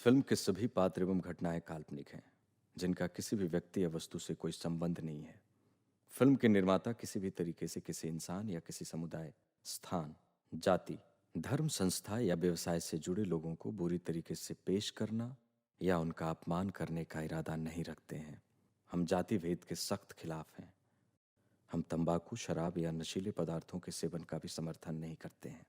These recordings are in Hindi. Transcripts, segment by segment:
फिल्म के सभी पात्र एवं घटनाएं काल्पनिक हैं, जिनका किसी भी व्यक्ति या वस्तु से कोई संबंध नहीं है। फिल्म के निर्माता किसी भी तरीके से किसी इंसान या किसी समुदाय, स्थान, जाति, धर्म, संस्था या व्यवसाय से जुड़े लोगों को बुरी तरीके से पेश करना या उनका अपमान करने का इरादा नहीं रखते हैं। हम जाति भेद के सख्त खिलाफ हैं। हम तंबाकू, शराब या नशीले पदार्थों के सेवन का भी समर्थन नहीं करते हैं।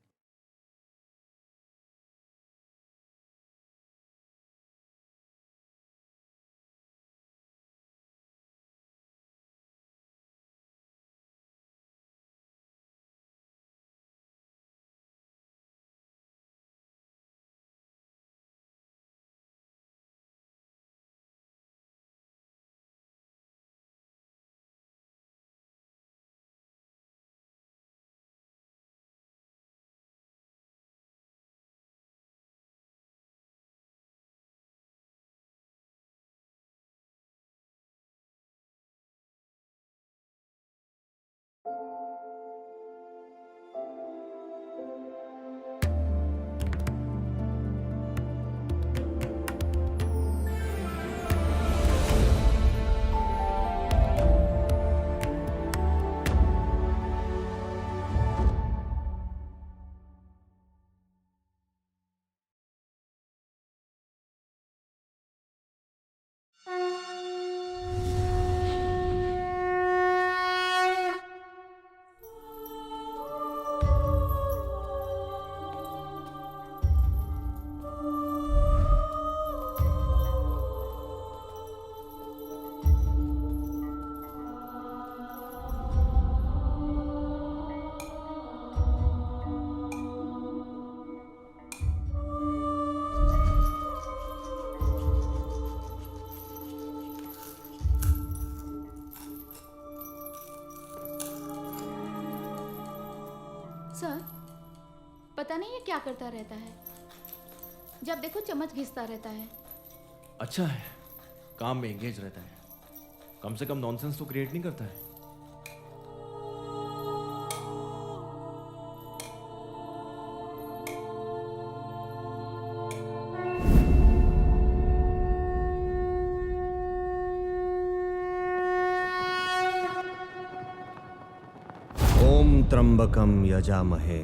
सर, पता नहीं ये क्या करता रहता है। जब देखो चम्मच घिसता रहता है। अच्छा है, काम में एंगेज रहता है। कम से कम नॉनसेंस तो क्रिएट नहीं करता है। ओम त्र्यंबकम यजामहे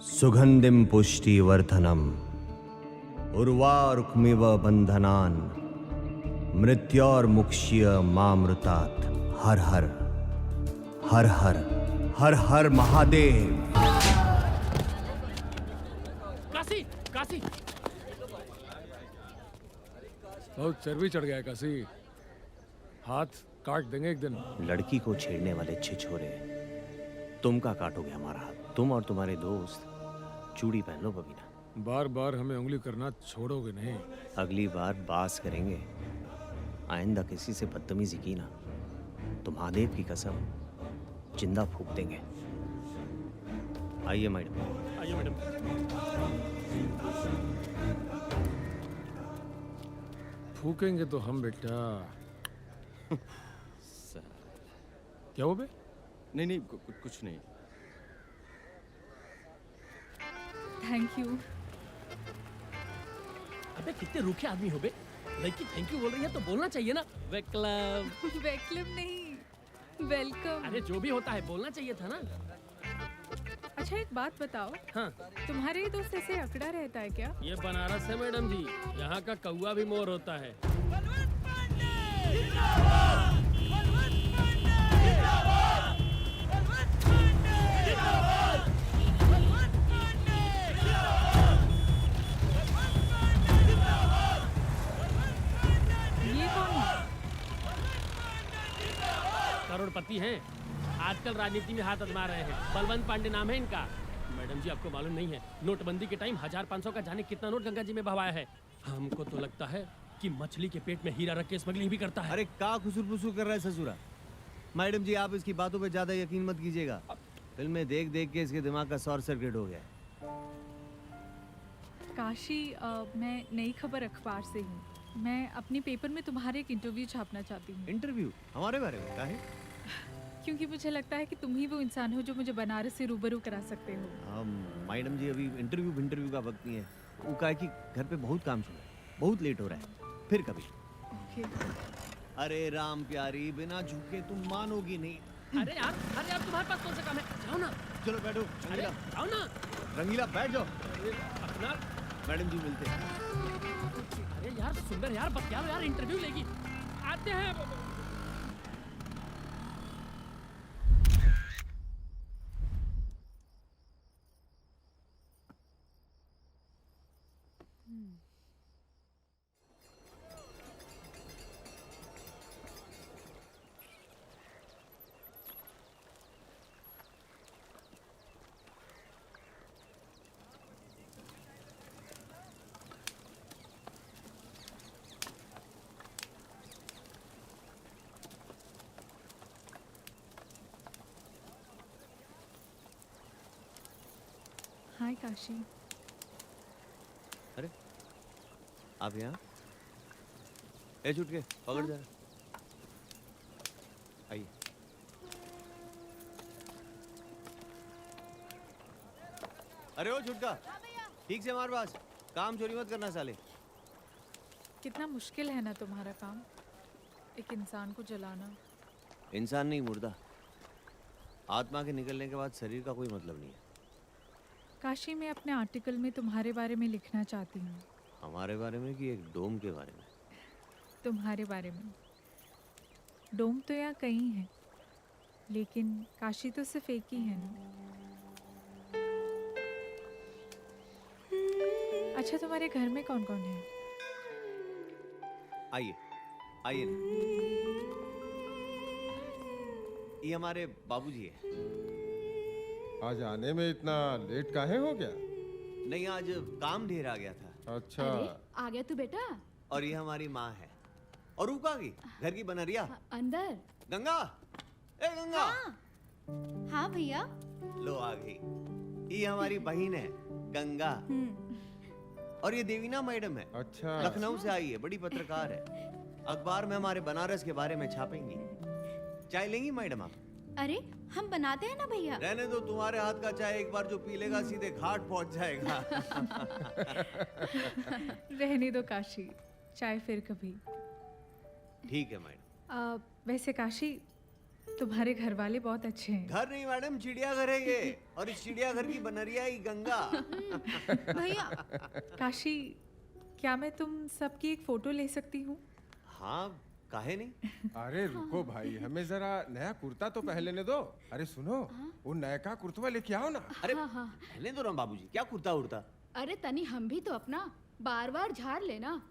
सुगंधिम पुष्टिवर्धनम उर्वारुकमिव बंधनान मृत्योर्मुक्ष्य मामृतात्। हर हर हर हर हर हर महादेव। काशी काशी बहुत चर्बी चढ़ गया है काशी। हाथ काट देंगे एक दिन। लड़की को छेड़ने वाले छिछोरे, तुम का काटोगे हमारा हाथ। तुम और तुम्हारे दोस्त चूड़ी पहन लो बबीना। बार बार हमें उंगली करना छोड़ोगे नहीं। अगली बार बास करेंगे। आइंदा किसी से बदतमीजी की ना तो महादेव की कसम जिंदा फूंक देंगे। आइए मैडम। आइए मैडम। फूकेंगे तो हम बेटा। क्या हो बे? नहीं नहीं, कुछ नहीं। Thank you. अबे कितने रूखे आदमी हो बे। लड़की थैंक यू बोल रही है तो बोलना चाहिए ना। वेलकम। वेलकम नहीं, वेलकम। अरे जो भी होता है बोलना चाहिए था ना। अच्छा एक बात बताओ, हाँ, तुम्हारे दोस्त ऐसे अकड़ा रहता है क्या? ये बनारस है मैडम जी। यहाँ का कौवा भी मोर होता है। ये कौन है? करोड़पति हैं, आजकल राजनीति में हाथ आजमा रहे हैं। बलवंत पांडे नाम है इनका। मैडम जी आपको मालूम नहीं है, नोटबंदी के टाइम 1500 का जाने कितना नोट गंगा जी में बहाया है। हमको तो लगता है कि मछली के पेट में हीरा रख के स्मगलिंग भी करता है। अरे का खुसुर फुसुर कर रहा है ससुरा। मैडम जी आप इसकी बातों पे ज्यादा यकीन मत कीजिएगा। फिल्में देख देख के इसके दिमाग का शॉर्ट सर्किट हो गया है। काशी, मैं नई खबर अखबार से हूँ। मैं अपने पेपर में तुम्हारे एक इंटरव्यू छापना चाहती हूँ। इंटरव्यू हमारे बारे में का है? क्योंकि मुझे लगता है कि तुम ही वो इंसान हो जो मुझे बनारस से रूबरू करा सकते हो। मैडम जी अभी इंटरव्यू का वक्त नहीं है। वो कहा कि घर पे बहुत काम चल रहा है, बहुत लेट हो रहा है, फिर कभी। ओके। अरे राम प्यारी, बिना झुके तुम मानोगी नहीं। अरे यार तुम्हारे पास कौन सा काम है? जाओ ना। चलो बैठो। अरे रंगीला, जाओ ना। रंगीला बैठ जाओ। अपना मैडम जी मिलते हैं। अरे यार सुंदर यार बतियाओ यार, इंटरव्यू लेगी। आते हैं। हाय काशी। अरे आप यहाँ? ए छुटके पकड़ जा। आइए। अरे ओ छुटका, ठीक से मार बास, काम चोरी मत करना साले। कितना मुश्किल है ना तुम्हारा काम, एक इंसान को जलाना। इंसान नहीं, मुर्दा। आत्मा के निकलने के बाद शरीर का कोई मतलब नहीं है। काशी, मैं अपने आर्टिकल में तुम्हारे बारे में लिखना चाहती हूँ। हमारे बारे में कि एक डोम के बारे में? तुम्हारे बारे में। डोम तो यहाँ कई हैं, लेकिन काशी तो सिर्फ एक ही है ना। अच्छा, तुम्हारे घर में कौन कौन है? आइए आइए ना। ये हमारे बाबूजी है। आज आने में इतना लेट काहे हो गया? नहीं, आज काम ढेर आ गया था। अच्छा। अरे आ गया तू बेटा। और ये हमारी माँ है। और वो कहाँ गई? घर की बनरिया। अंदर। गंगा, ए गंगा। हाँ भैया। लो आ गई। ये हमारी बहन है गंगा। और ये देवीना मैडम है। अच्छा। लखनऊ से आई है, बड़ी पत्रकार है। अखबार में हमारे बनारस के बारे में छापेंगी। चाय लेंगी मैडम आप? अरे हम बनाते हैं ना भैया। रहने दो, तुम्हारे हाथ का चाय एक बार जो पी लेगा सीधे घाट पहुंच जाएगा। रहने दो काशी, चाय फिर कभी। ठीक है मैडम। वैसे काशी, तुम्हारे घर वाले बहुत अच्छे हैं। घर नहीं मैडम, चिड़ियाघर है ये। और इस चिड़ियाघर की बनरिया ही गंगा। भैया। काशी, क्या मैं तुम सबकी एक फोटो ले सकती हूँ? हाँ, काहे नहीं। अरे रुको भाई, हमें जरा नया कुर्ता तो पहनने दो। अरे सुनो, वो नयका कुर्तवा लेके आओ ना। अरे रहने दो राम बाबूजी, क्या कुर्ता उड़ता। अरे तनी हम भी तो अपना बार बार झाड़ लेना।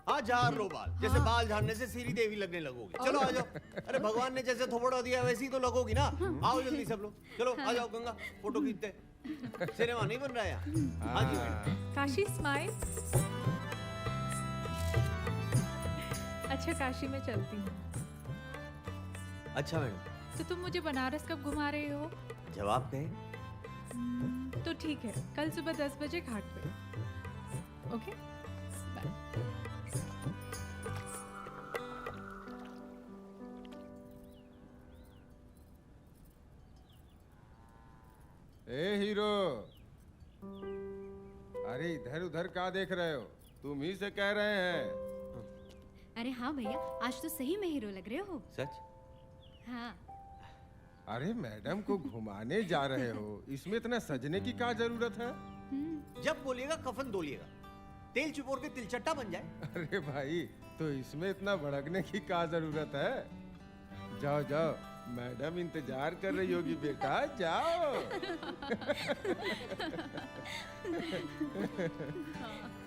हाँ, झाड़ लो बाल। जैसे बाल झाड़ने से सीरी देवी लगने लगोगी। चलो आ जाओ। अरे भगवान ने जैसे थोपड़ा दिया वैसे ही तो लगोगी ना। आओ जल्दी सब लोग, चलो आ जाओ गंगा, फोटो खींचते। सिनेमा नहीं बन रहा है यहाँ। हाँ जी मैडम। काशी स्माइल। अच्छा काशी, मैं चलती हूँ। अच्छा मैडम। तो तुम मुझे बनारस कब घुमा रहे हो? जवाब कहें? तो ठीक है, कल सुबह 10 बजे घाट पे। Okay, bye. ए हीरो, अरे इधर उधर क्या देख रहे हो? तुम ही से कह रहे हैं। अरे हाँ भैया, आज तो सही में हीरो लग रहे हो। सच? हाँ। अरे मैडम को घुमाने जा रहे हो, इसमें इतना सजने की क्या जरूरत है? जब बोलिएगा कफन धोलिएगा, तेल चिपोर के तिलचट्टा बन जाए। अरे भाई, तो इसमें इतना भड़कने की क्या जरूरत है? जाओ जाओ, मैडम इंतजार कर रही होगी बेटा, जाओ।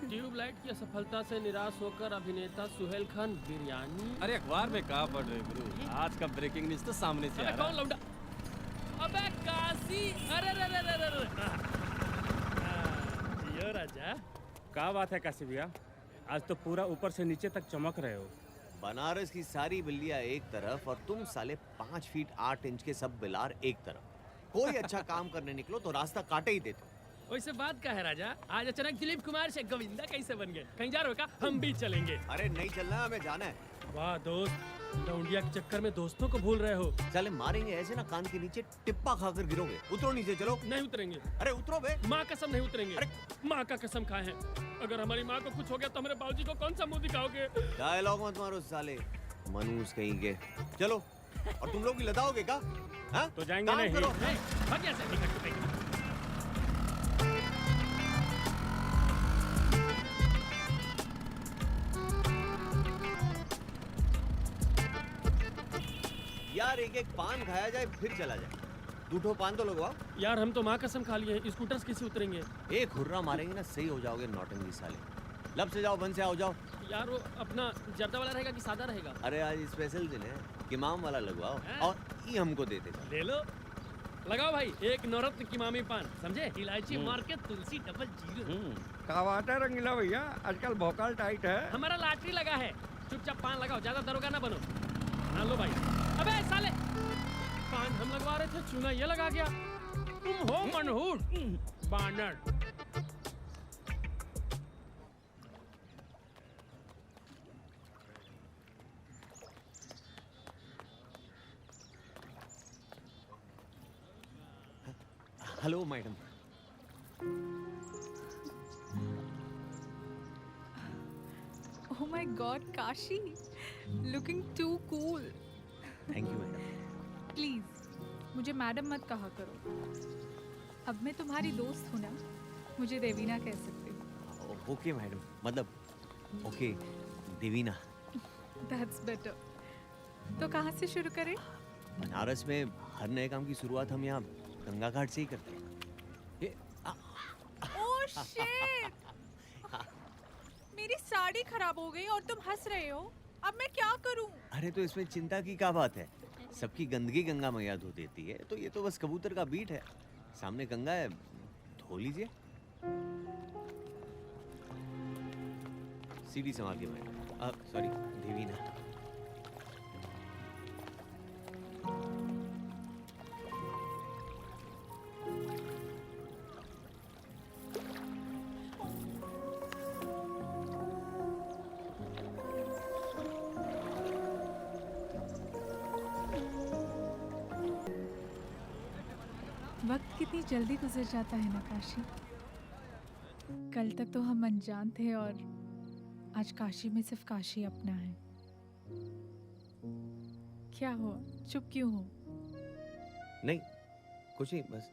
ट्यूबलाइट की असफलता से निराश होकर अभिनेता सुहेल खान बिरयानी। अरे अखबार में कहाँ पढ़ रहे गुरु? आज का ब्रेकिंग न्यूज तो सामने से आ अबे रहा कौन लौंडा? अबे काशी, अरे रे रे रे रे रे। जियो राजा। क्या बात है काशी भैया, आज तो पूरा ऊपर से नीचे तक चमक रहे हो। बनारस की सारी बिल्लियां एक तरफ और तुम साले 5 फीट 8 इंच के सब बिलार एक तरफ। कोई अच्छा काम करने निकलो तो रास्ता काटे ही देते। वैसे बात का है राजा, आज अचानक दिलीप कुमार से गोविंदा कैसे बन गए? कहीं जा रहे हो क्या? हम भी चलेंगे। अरे नहीं चलना, हमें जाना है। वाह दोस्त, लौंडिया के चक्कर में दोस्तों को भूल रहे हो। साले मारेंगे ऐसे ना कान के नीचे टिप्पा खाकर गिरोगे। उतरो नीचे, चलो। नहीं उतरेंगे। अरे उतरो बे। माँ कसम नहीं उतरेंगे। अरे! माँ का कसम खाए हैं। अगर हमारी माँ को कुछ हो गया तो हमारे बाबूजी को कौन सा मुंह दिखाओगे? डायलॉग मत मारो साले, मनूस कहीं के। चलो। और तुम लोग भी लदाओगे क्या? हाँ? तो जाएंगे काम नहीं। करो। भाग यहाँ से, निकल के भाग। यार एक एक पान खाया जाए फिर चला जाए। 2 ठो पान तो लगवाओ। यार हम तो माँ कसम खा लिए हैं, स्कूटर से कैसे उतरेंगे? एक हुर्रा मारेंगे ना सही हो जाओगे नौटंकी साले। लब से जाओ, बन से आओ, जाओ। यार वो अपना जर्दा वाला रहेगा कि सादा रहेगा? अरे आज स्पेशल दिन है, किमाम वाला लगवाओ। हाँ। और ये हमको देते जाओ। ले लो, लगाओ भाई, एक नवरत्न की मामी पान, समझे? इलायची मार के तुलसी डबल जीरो। का बात है रंगीला भैया, आजकल भौकाल टाइट है। हमारा लॉटरी लगा है, चुपचाप पान लगाओ, ज्यादा दरोगा ना बनो। हाँ लो भाई। अबे साले, पान हम लगवा रहे थे, चूना ये लगा गया। तुम हो मनहूस बानर। Hello madam. Oh my God, Kashi, looking too cool. Thank you madam. Please मुझे मैडम मत कहा करो। अब मैं तुम्हारी दोस्त हूँ ना, मुझे देवीना कह सकते हो। ओके मैडम, मतलब ओके देवीना। That's better. तो कहाँ से शुरू करें? बनारस में हर नए काम की शुरुआत हम यहाँ गंगा घाट से ही करते हैं। Oh shit! मेरी साड़ी खराब हो गई और तुम हंस रहे हो। अब मैं क्या करूं? अरे तो इसमें चिंता की क्या बात है, सबकी गंदगी गंगा मैया धो देती है, तो ये तो बस कबूतर का बीट है। सामने गंगा है, धो लीजिए। सीढ़ी संभाल के मैडम, सॉरी देवीना। वक्त कितनी जल्दी गुजर जाता है ना काशी। कल तक तो हम अनजान थे और आज काशी में सिर्फ काशी अपना है। क्या हुआ, चुप क्यों हो? नहीं कुछ नहीं, बस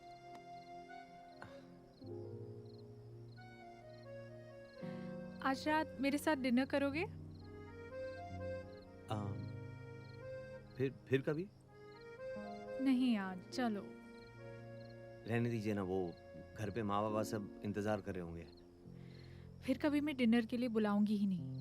आज रात मेरे साथ डिनर करोगे? फिर कभी? नहीं आज, चलो। रहने दीजिए ना, वो घर पे माँ बाबा सब इंतजार कर रहे होंगे। फिर कभी मैं डिनर के लिए बुलाऊंगी ही नहीं।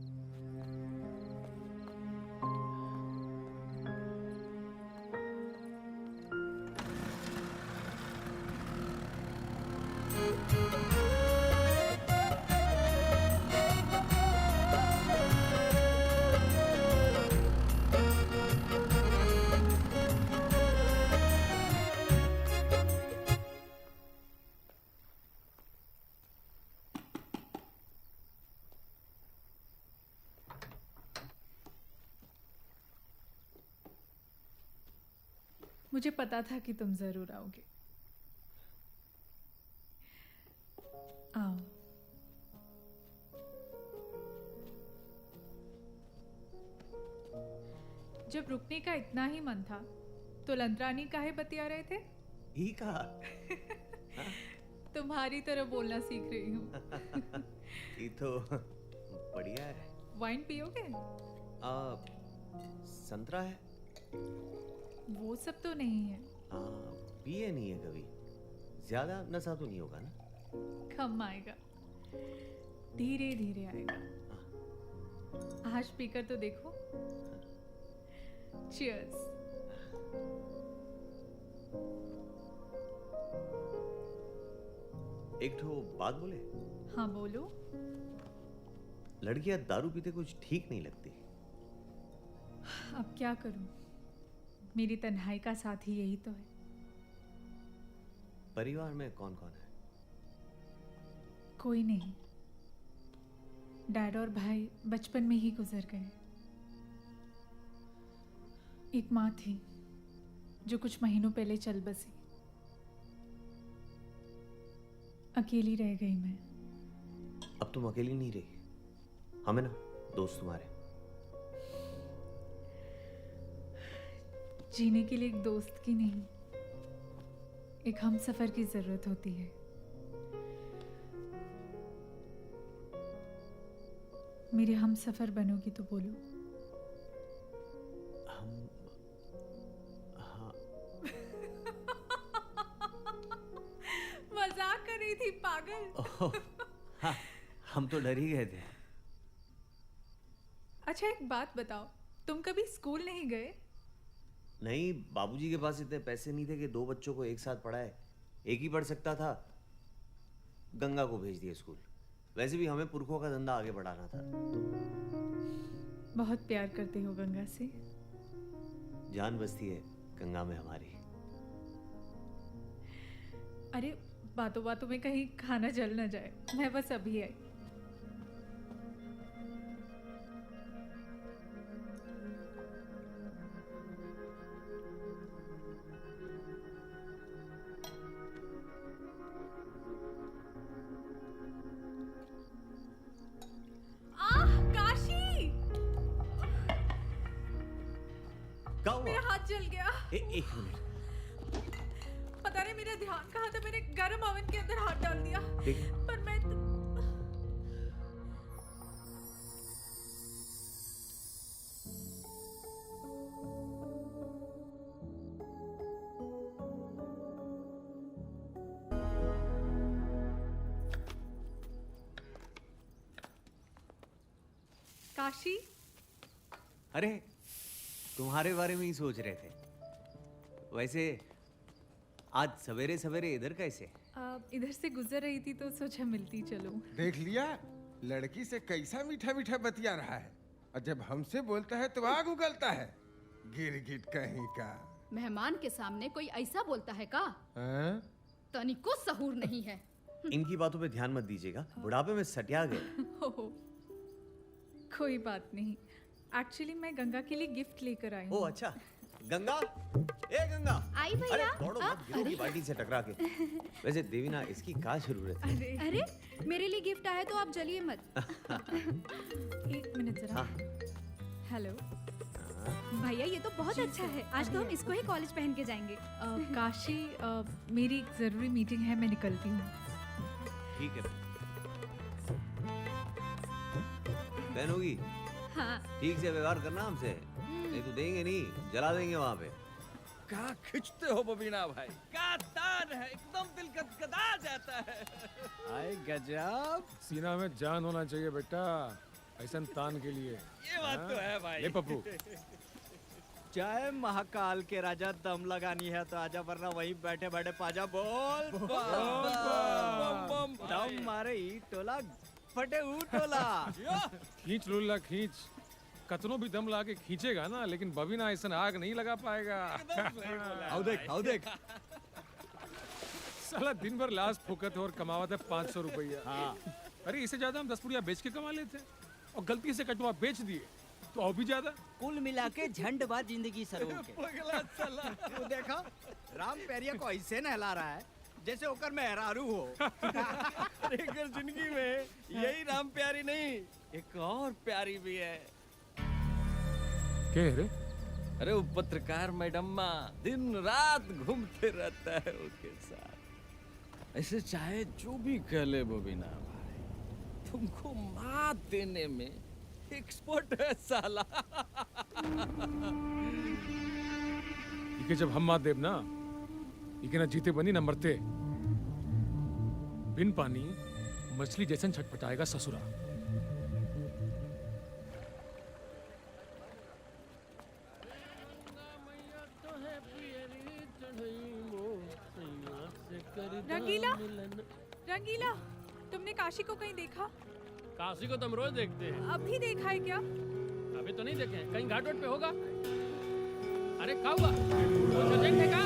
मुझे पता था कि तुम जरूर आओगे। आओ। जब रुकने का इतना ही मन था तो लंतरानी काहे बतिया रहे थे? ही कहा। तुम्हारी तरह बोलना सीख रही हूँ। ये तो बढ़िया है। वाइन पियोगे? संतरा है। वो सब तो नहीं है। पिए नहीं है कभी, ज्यादा नशा तो नहीं होगा ना? कम आएगा, धीरे धीरे आएगा। आज पीकर तो देखो। चीयर्स। एक ठो बात बोले? हाँ बोलो। लड़कियां दारू पीते कुछ ठीक नहीं लगती। अब क्या करूं, मेरी तन्हाई का साथी यही तो है। परिवार में कौन कौन है? कोई नहीं, डैड और भाई बचपन में ही गुजर गए। एक माँ थी जो कुछ महीनों पहले चल बसी। अकेली रह गई मैं। अब तुम अकेली नहीं रही, हमें ना दोस्त तुम्हारे। जीने के लिए एक दोस्त की नहीं, एक हम सफर की जरूरत होती है। मेरे हम सफर बनोगी तो बोलो। हम हाँ मजाक कर रही थी पागल। ओह, हाँ, हम तो डर ही गए थे। अच्छा एक बात बताओ, तुम कभी स्कूल नहीं गए? नहीं, बाबूजी के पास इतने पैसे नहीं थे कि 2 बच्चों को एक साथ पढ़ाए। एक ही पढ़ सकता था। गंगा को भेज दिया स्कूल। वैसे भी हमें पुरखों का धंधा आगे बढ़ाना था। बहुत प्यार करते हो गंगा से। जान बसती है गंगा में हमारी। अरे बातों बातों में कहीं खाना जल ना जाए। मैं बस अभी आई। काशी! क्या हुआ? मेरा हाथ जल गया। एक मिनट। पता नहीं मेरा ध्यान कहाँ था, मैंने गर्म ओवन के अंदर हाथ डाल दिया। पर मैं काशी, अरे तुम्हारे बारे में ही सोच रहे थे। वैसे आज सवेरे सवेरे इधर कैसे? इधर से गुजर रही थी तो सोचा मिलती चलो। देख लिया, लड़की से कैसा मीठा मीठा बतिया रहा है, और जब हमसे बोलता है तो आग उगलता है। गिरगिट कहीं का। मेहमान के सामने कोई ऐसा बोलता है का? हाँ? तनिको सहूर नहीं है। इनकी बातों पे ध्यान मत दीजिएगा, बुढ़ापे में सटिया गए। कोई बात नहीं। एक्चुअली मैं गंगा के लिए गिफ्ट लेकर आई हूँ। ओ अच्छा, गंगा, ए गंगा, आई भैया। अरे दौड़ो मत, गिरोगी बाल्टी से टकरा के। वैसे देवीना, इसकी क्या जरूरत है? अरे मेरे लिए गिफ्ट आया तो आप जलिए मत। एक मिनट जरा। हेलो भैया, ये तो बहुत अच्छा है। आज तो हम इसको ही कॉलेज पहन के जाएंगे। काशी, मेरी एक जरूरी मीटिंग है, मैं निकलती हूँ। ठीक है बहन होगी। हाँ। ठीक से व्यवहार करना हमसे, नहीं तो देंगे नहीं, जला देंगे वहाँ पे। क्या खिंचते हो बबीना भाई, क्या तान है, एकदम दिल गदगदा जाता है। आए गजब। सीना में जान होना चाहिए बेटा, ऐसा तान के लिए। ये बात तो है भाई। ले पप्पू। चाहे महाकाल के राजा दम लगानी है तो आजा, वरना वहीं बैठे बैठे पाजा बोल दम मारे ई टोला फटे ऊ टोला। खींच लुल्ला खींच, कतनों भी दम ला के खींचेगा ना, लेकिन बबीना ऐसा आग नहीं लगा पाएगा। आओ देख आओ देख। साला दिन भर लाश फुकत और कमावत है 500 रुपया। हाँ। अरे इससे ज्यादा हम 10 पुड़िया बेच के कमा लेते हैं, और गलती से कटवा बेच दिए तो और भी ज्यादा। कुल मिला के झंडवा जिंदगी सरों के। वो देखो राम पैरिया को ऐसे नहला रहा है जैसे होकर मेहरारू हो। अगर जिंदगी में यही राम प्यारी नहीं, एक और प्यारी भी है। क्या रे? अरे वो पत्रकार मैडम्मा दिन रात घूमते रहता है उसके साथ। ऐसे चाहे जो भी कह ले बबीना भाई, तुमको मात देने में एक्सपर्ट है साला। इके जब हम मात देव ना, इके ना जीते बनी ना मरते। बिन पानी मछली जैसन छटपटाएगा ससुरा। रंगीला, रंगीला, तुमने काशी को कहीं देखा? काशी को तो हम रोज देखते हैं। अभी देखा है क्या? अभी तो नहीं देखे, कहीं घाट वाट पे होगा। अरे क्या हुआ? कुछ अर्जेंट है क्या?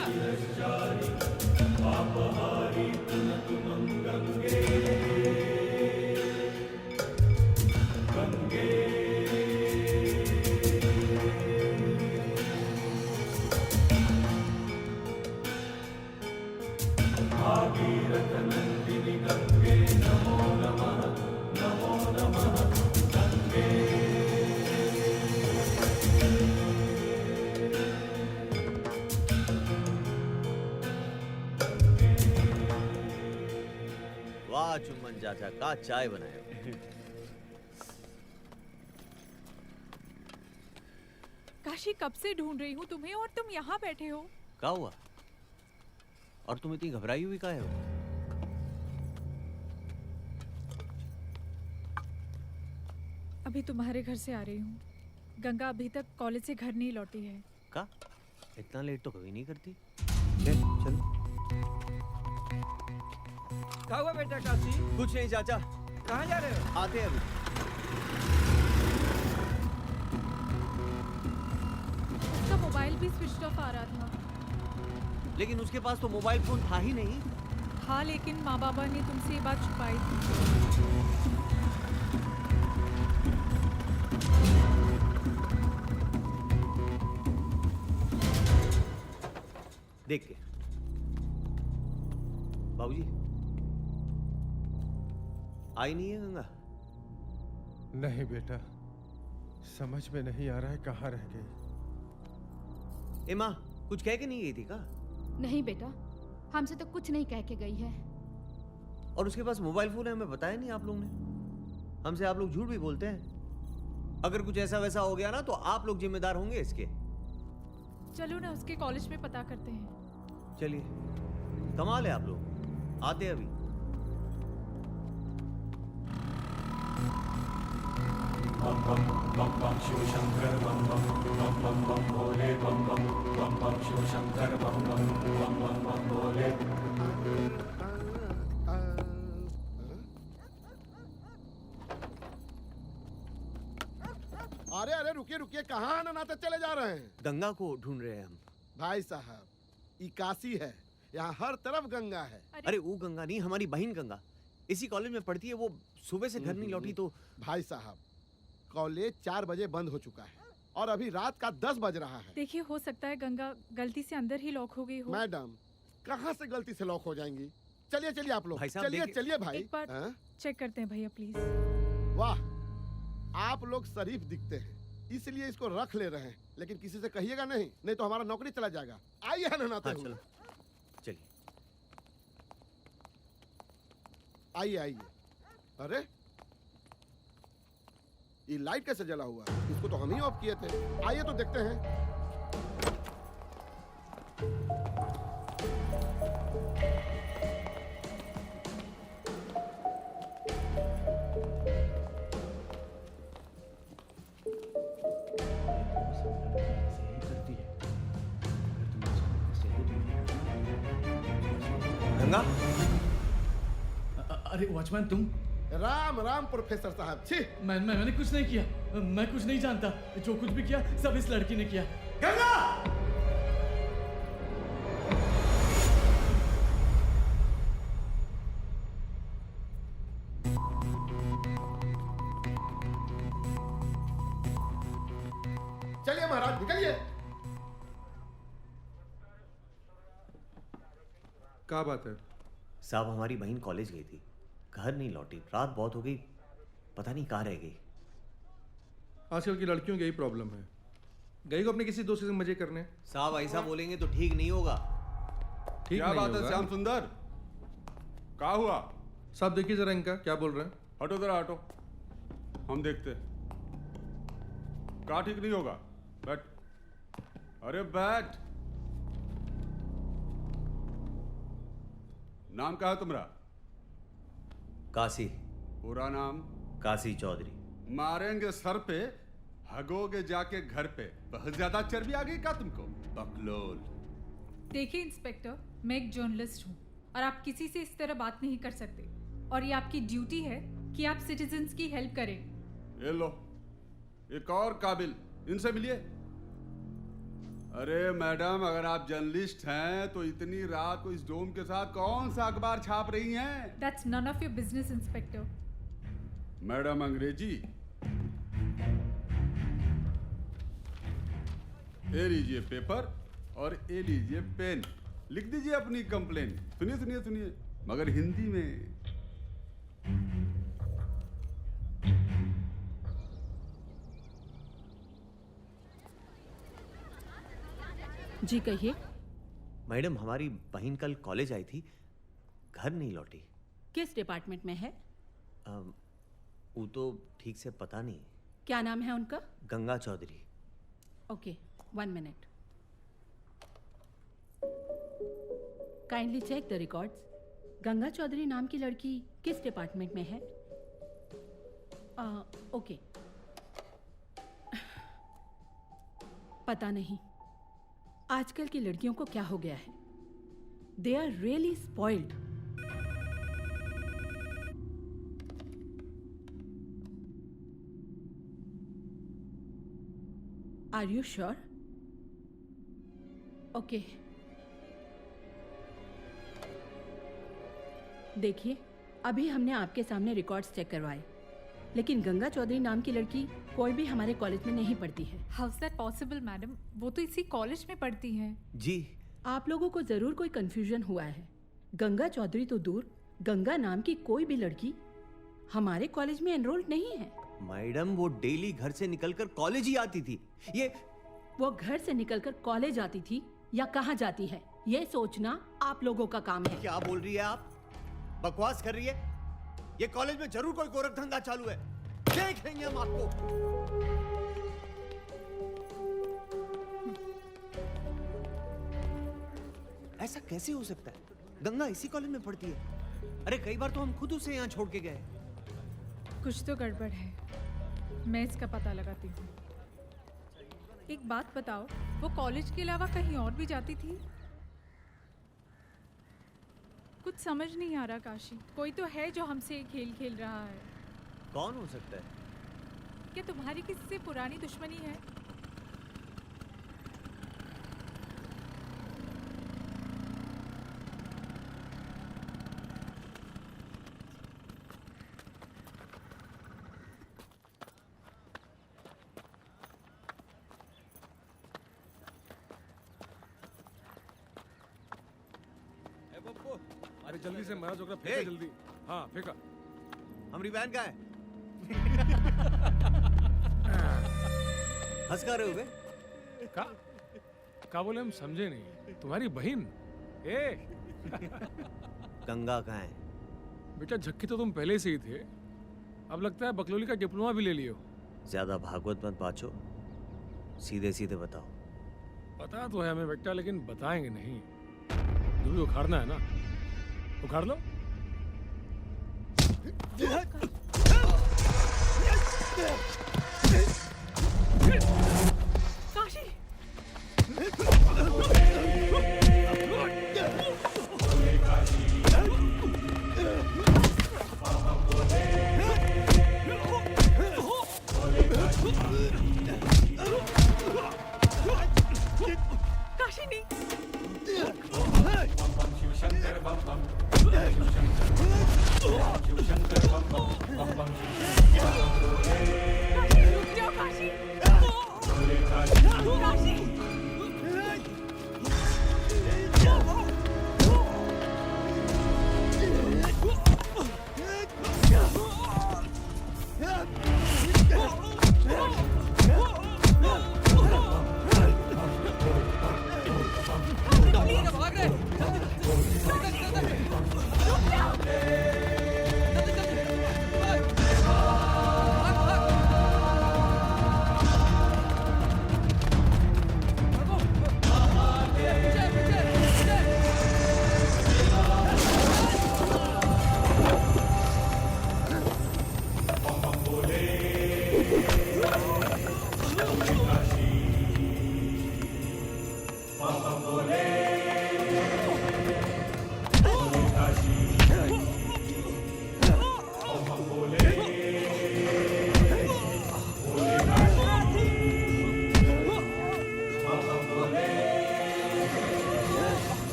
चुम्बन चाचा का चाय बनाए हो। काशी, कब से ढूंढ रही हूँ तुम्हें और तुम यहाँ बैठे हो। क्या हुआ? और तुम इतनी घबराई हुई काहे हो? अभी तुम्हारे घर से आ रही हूँ। गंगा अभी तक कॉलेज से घर नहीं लौटी है। का? इतना लेट तो कभी नहीं करती। ले, चलो। क्या हुआ बेटा काशी? कुछ नहीं चाचा। कहाँ जा रहे हो? आते हैं अभी। उसका मोबाइल भी स्विच ऑफ आ रहा था। लेकिन उसके पास तो मोबाइल फोन था ही नहीं। हाँ, लेकिन माँ बाबा ने तुमसे ये बात छुपाई थी। देख के बाबूजी, आई नहीं है गंगा? नहीं बेटा, समझ में नहीं आ रहा है कहाँ रह गई। ए माँ, कुछ कह के नहीं गई थी का? नहीं बेटा, हमसे तो कुछ नहीं कह के गई है। और उसके पास मोबाइल फोन है, हमें बताया नहीं आप लोगों ने। हमसे आप लोग झूठ भी बोलते हैं। अगर कुछ ऐसा वैसा हो गया ना तो आप लोग जिम्मेदार होंगे इसके। चलो ना, उसके कॉलेज में पता करते हैं। चलिए, कमाल है आप लोग। आते अभी। बम बम बम बम शिव शंकर बम बम बम बम बम भोले बम बम बम बम शिव शंकर बम बम बम बम बम भोले। अरे अरे रुकिए रुकिए, कहाँ अनानाते चले जा रहे हैं? गंगा को ढूंढ रहे हैं हम। भाई साहब, ये काशी है, यहाँ हर तरफ गंगा है। अरे वो गंगा नहीं, हमारी बहन गंगा इसी कॉलेज में पढ़ती है। वो सुबह से घर नहीं लौटी तो। भाई साहब, कॉलेज 4 बजे बंद हो चुका है और अभी रात का 10 बज रहा है। देखिए, हो सकता है गंगा गलती से अंदर ही लॉक हो गई हो। मैडम, कहाँ से गलती से लॉक हो जाएंगी? चलिए चलिए आप लोग, भाई साहब, चलिए चलिए भाई। एक बार हाँ? चेक करते हैं भैया, प्लीज। वाह, आप लोग शरीफ दिखते हैं, इसलिए इसको रख ले रहे हैं। लेकिन किसी से कहिएगा नहीं, नहीं तो हमारा नौकरी चला जाएगा। आइए अनानाते हाँ, हुए। चलो चलिए। आइए आइए। अरे ये लाइट कैसे जला हुआ है? इसको तो हम ही ऑफ किए थे। आइए तो देखते हैं। गंगा, अरे वॉचमैन, तुम? राम राम प्रोफेसर साहब। छी, मैंने कुछ नहीं किया। मैं कुछ नहीं जानता। जो कुछ भी किया सब इस लड़की ने किया। गंगा! चलिए महाराज, निकलिए। क्या बात है? साहब, हमारी बहन कॉलेज गई थी, घर नहीं लौटी। रात बहुत हो गई, पता नहीं कहाँ रह गई। आजकल की लड़कियों की यही प्रॉब्लम है। गई को अपने किसी दोस्त से मजे करने। साहब, ऐसा बोलेंगे तो ठीक नहीं होगा। ठीक क्या बात है श्याम सुंदर? क्या हुआ? साहब देखिए जरा इनका क्या बोल रहे हैं। हटो जरा, हटो, हम देखते हैं। क्या ठीक नहीं होगा? बैठ। अरे बैठ। नाम क्या है तुम्हारा? काशी। पूरा नाम? काशी चौधरी। मारेंगे सर पे, हगोगे जाके घर पे। बहुत ज्यादा चर्बी आ गई क्या तुमको? बकलोल। देखिए इंस्पेक्टर, मैं एक जर्नलिस्ट हूँ और आप किसी से इस तरह बात नहीं कर सकते। और ये आपकी ड्यूटी है कि आप सिटीजन्स की हेल्प करें। ये लो, एक और काबिल, इनसे मिलिए। अरे मैडम, अगर आप जर्नलिस्ट हैं तो इतनी रात को इस डोम के साथ कौन सा अखबार छाप रही हैं? That's none of your business, inspector. Madam अंग्रेजी? ये लीजिए पेपर और ये लीजिए पेन, लिख दीजिए अपनी कंप्लेन। सुनिए सुनिए सुनिए, मगर हिंदी में। जी कहिए। मैडम, हमारी बहन कल कॉलेज आई थी, घर नहीं लौटी। किस डिपार्टमेंट में है? वो तो ठीक से पता नहीं। क्या नाम है उनका? Ganga Chaudhary. Okay, 1 minute. Kindly check the records. Ganga Chaudhary नाम की लड़की किस डिपार्टमेंट में है? ओके। पता नहीं आजकल की लड़कियों को क्या हो गया है। They are really spoiled. Are you sure? Okay, देखिए अभी हमने आपके सामने रिकॉर्ड्स चेक करवाए, लेकिन गंगा चौधरी नाम की लड़की कोई भी हमारे कॉलेज में नहीं पढ़ती है। How is that possible madam? वो तो इसी कॉलेज में पढ़ती है। जी, आप लोगों को जरूर कोई कंफ्यूजन हुआ है। गंगा चौधरी तो दूर, गंगा नाम की कोई भी लड़की हमारे कॉलेज में एनरोल्ड नहीं है। मैडम वो डेली घर से निकलकर कॉलेज ही आती थी। वो घर से निकलकर कॉलेज आती थी या कहाँ जाती है, ये सोचना आप लोगों का काम है। क्या बोल रही है आप? बकवास कर रही है? ये कॉलेज में जरूर कोई गोरख धंधा चालू है। देख लेंगे हम आपको। ऐसा कैसे हो सकता है? गंगा इसी कॉलेज में पढ़ती है। अरे कई बार तो हम खुद उसे यहाँ छोड़ के गए। कुछ तो गड़बड़ है, मैं इसका पता लगाती हूँ। एक बात बताओ, वो कॉलेज के अलावा कहीं और भी जाती थी? कुछ समझ नहीं आ रहा काशी। कोई तो है जो हमसे खेल खेल रहा है। कौन हो सकता है? क्या तुम्हारी किसी से पुरानी दुश्मनी है? अरे जल्दी से मरा जोकरा फेंका जल्दी। हाँ फेंका। हमारी बहन का है। हंस का रहे हो बे? का बोले हम समझे नहीं। तुम्हारी बहन? ए गंगा कहाँ है? बेटा झक्की तो तुम पहले से ही थे, अब लगता है बकलोली का डिप्लोमा भी ले लियो। ज्यादा भागवत मत बाचो, सीधे सीधे बताओ। पता तो है हमें बेटा, लेकिन बताएंगे नहीं। जो भी उखाड़ना है ना उखाड़ लो। काशी! काशी नहीं। शिवशंकर बम बम, शिवशंकर बम बम बम बम काशी!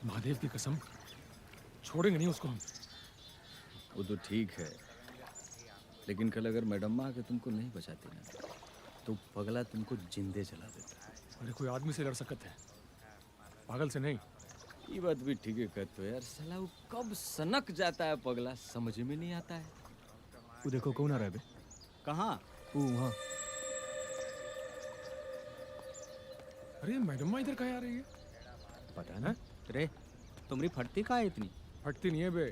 महादेव की कसम, छोड़ेंगे नहीं उसको हम। वो तो ठीक है, लेकिन कल अगर मैडम आके तुमको नहीं बचाती ना, तो पगला तुमको जिंदे जला देता है। अरे कोई आदमी से लड़ सकते हैं, पागल से नहीं। ये बात भी ठीक है कहते हो यार, साला वो कब सनक जाता है पगला, समझ में नहीं आता है। वो देखो कौन आ रहा है बे? कहाँ? वो वहाँ। अरे मैडम इधर कहाँ आ रही है? पता ना। रे तुम्हारी फटती कहाँ है इतनी? फटती नहीं है बे,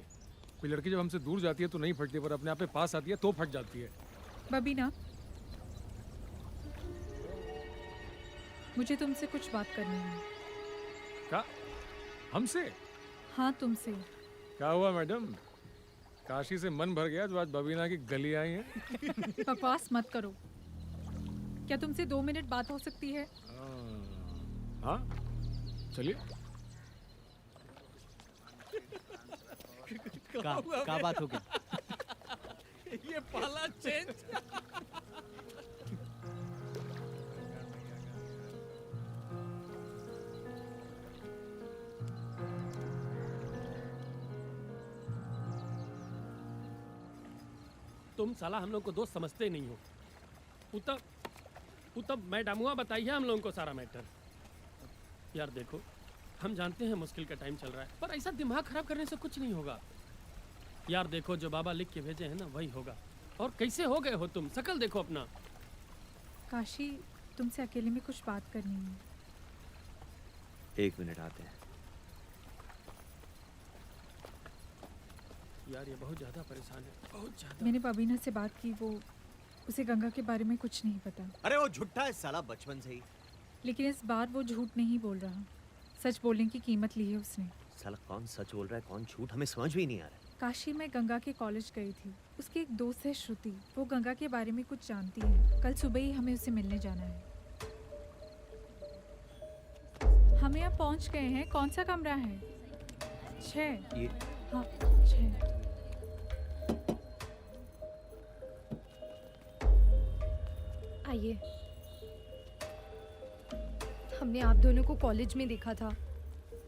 कोई लड़की जब हमसे दूर जाती है तो नहीं फटती, पर अपने आप पे पास आती है तो फट जाती है। बबीना, मुझे तुमसे कुछ बात करनी है। क्या? हमसे? हाँ तुमसे। क्या हुआ मैडम? काशी से मन भर गया जो आज बबीना की गली आई है। बकवास मत करो। क्या तुमसे 2 मिनट बात हो सकती है? हाँ चलिए। क्या बात हो गई? ये पहला चेंज। तुम साला हम लोग को दोस्त समझते नहीं हो। उत्तम मैडमुआ बताइए हम लोगों को सारा मैटर। यार देखो, हम जानते हैं मुश्किल का टाइम चल रहा है, पर ऐसा दिमाग खराब करने से कुछ नहीं होगा। यार देखो, जो बाबा लिख के भेजे हैं ना वही होगा। और कैसे हो गए हो तुम, शकल देखो अपना। काशी, तुमसे अकेले में कुछ बात करनी है। 1 मिनट आते हैं। यार ये बहुत ज़्यादा परेशान है, बहुत ज़्यादा। मैंने बबीना से बात की, वो उसे गंगा के बारे में कुछ नहीं पता। अरे वो झूठा है साला बचपन से ही। लेकिन इस बार वो झूठ नहीं बोल रहा, सच बोलने की कीमत ली है उसने। साला कौन सच बोल रहा है कौन झूठ, हमें समझ भी नहीं आ रहा है। काशी में गंगा के कॉलेज गई थी, उसकी एक दोस्त है श्रुति, वो गंगा के बारे में कुछ जानती है। कल सुबह ही हमें उसे मिलने जाना है। हम यहाँ पहुँच गए हैं। कौन सा कमरा है? 6। ये हाँ 6। आइए। हमने आप दोनों को कॉलेज में देखा था,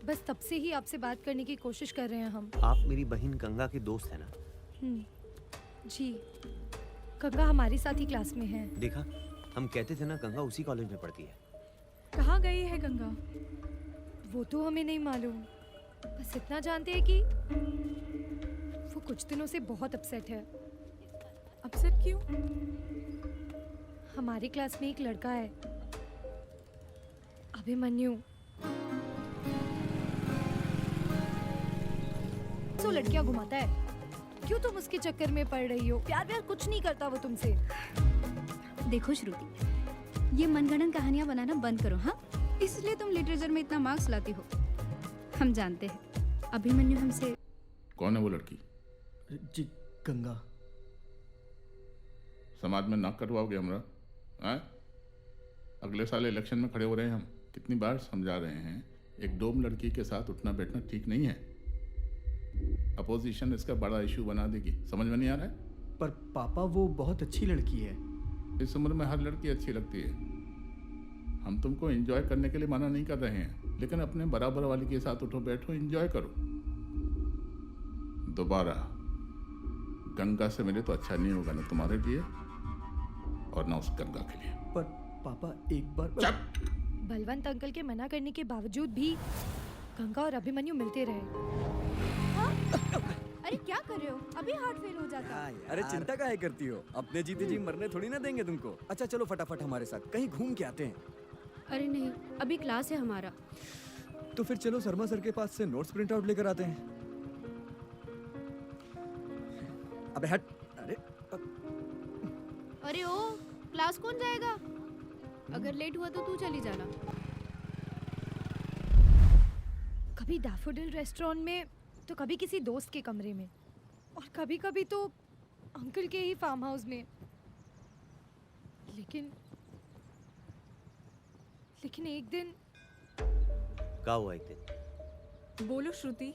बस तब से ही आपसे बात करने की कोशिश कर रहे हैं हम। आप मेरी बहन गंगा के दोस्त है ना? जी, गंगा हमारे साथ ही क्लास में है। देखा, हम कहते थे ना गंगा उसी कॉलेज में पढ़ती है। कहाँ गई है गंगा? वो तो हमें नहीं मालूम, बस इतना जानते हैं कि वो कुछ दिनों से बहुत अपसेट है। अपसेट क्यों? हमारी क्लास में एक लड़का है, अभिमन्यु। तो लड़कियां घुमाता है। क्यों तुम उसके चक्कर में पड़ रही हो? प्यार प्यार कुछ नहीं करता वो तुमसे। देखो श्रुति, ये मनगढ़ंत कहानियां बनाना बंद करो। हाँ, इसलिए तुम लिटरेचर में इतना मार्क्स लाती हो। हम जानते हैं अभिमन्यु हमसे। कौन है वो लड़की? जी गंगा। समाज में नाक कटवाओगे हमरा? हैं? अगले साल इलेक्शन में खड़े हो रहे हैं हम, कितनी बार समझा रहे हैं एक डोम लड़की के साथ उठना बैठना ठीक नहीं है। अपोजिशन इसका बड़ा इशू बना देगी, समझ में नहीं आ रहा है? पर पापा वो बहुत अच्छी लड़की है। इस उम्र में हर लड़की अच्छी लगती है। हम तुमको एंजॉय करने के लिए मना नहीं कर रहे हैं, लेकिन अपने बराबर वाली के साथ उठो बैठो, एंजॉय करो। दोबारा गंगा से मिले तो अच्छा नहीं होगा, ना तुम्हारे लिए और ना उस गंगा के लिए। पर पापा एक बार। बलवंत अंकल के मना करने के बावजूद भी गंगा और अभिमन्यु मिलते रहे। अरे क्या कर रहे हो? अभी हार्ट फेल हो जाता। अरे चिंता काहे करती हो? अपने जीते जी मरने थोड़ी ना देंगे तुमको। अच्छा चलो फटाफट हमारे साथ कहीं घूम के आते हैं। अरे नहीं, अभी क्लास है हमारा। तो फिर चलो शर्मा सर के पास से नोट्स प्रिंट आउट लेकर आते हैं। अबे हट। अरे ओ, क्लास कौन जाएगा? अगर लेट हुआ तो तू चली जाना। कभी डैफोडिल रेस्टोरेंट में तो कभी किसी दोस्त के कमरे में, और कभी कभी तो अंकल के ही फार्म हाउस में। लेकिन एक दिन। क्या हुआ एक दिन? बोलो श्रुति।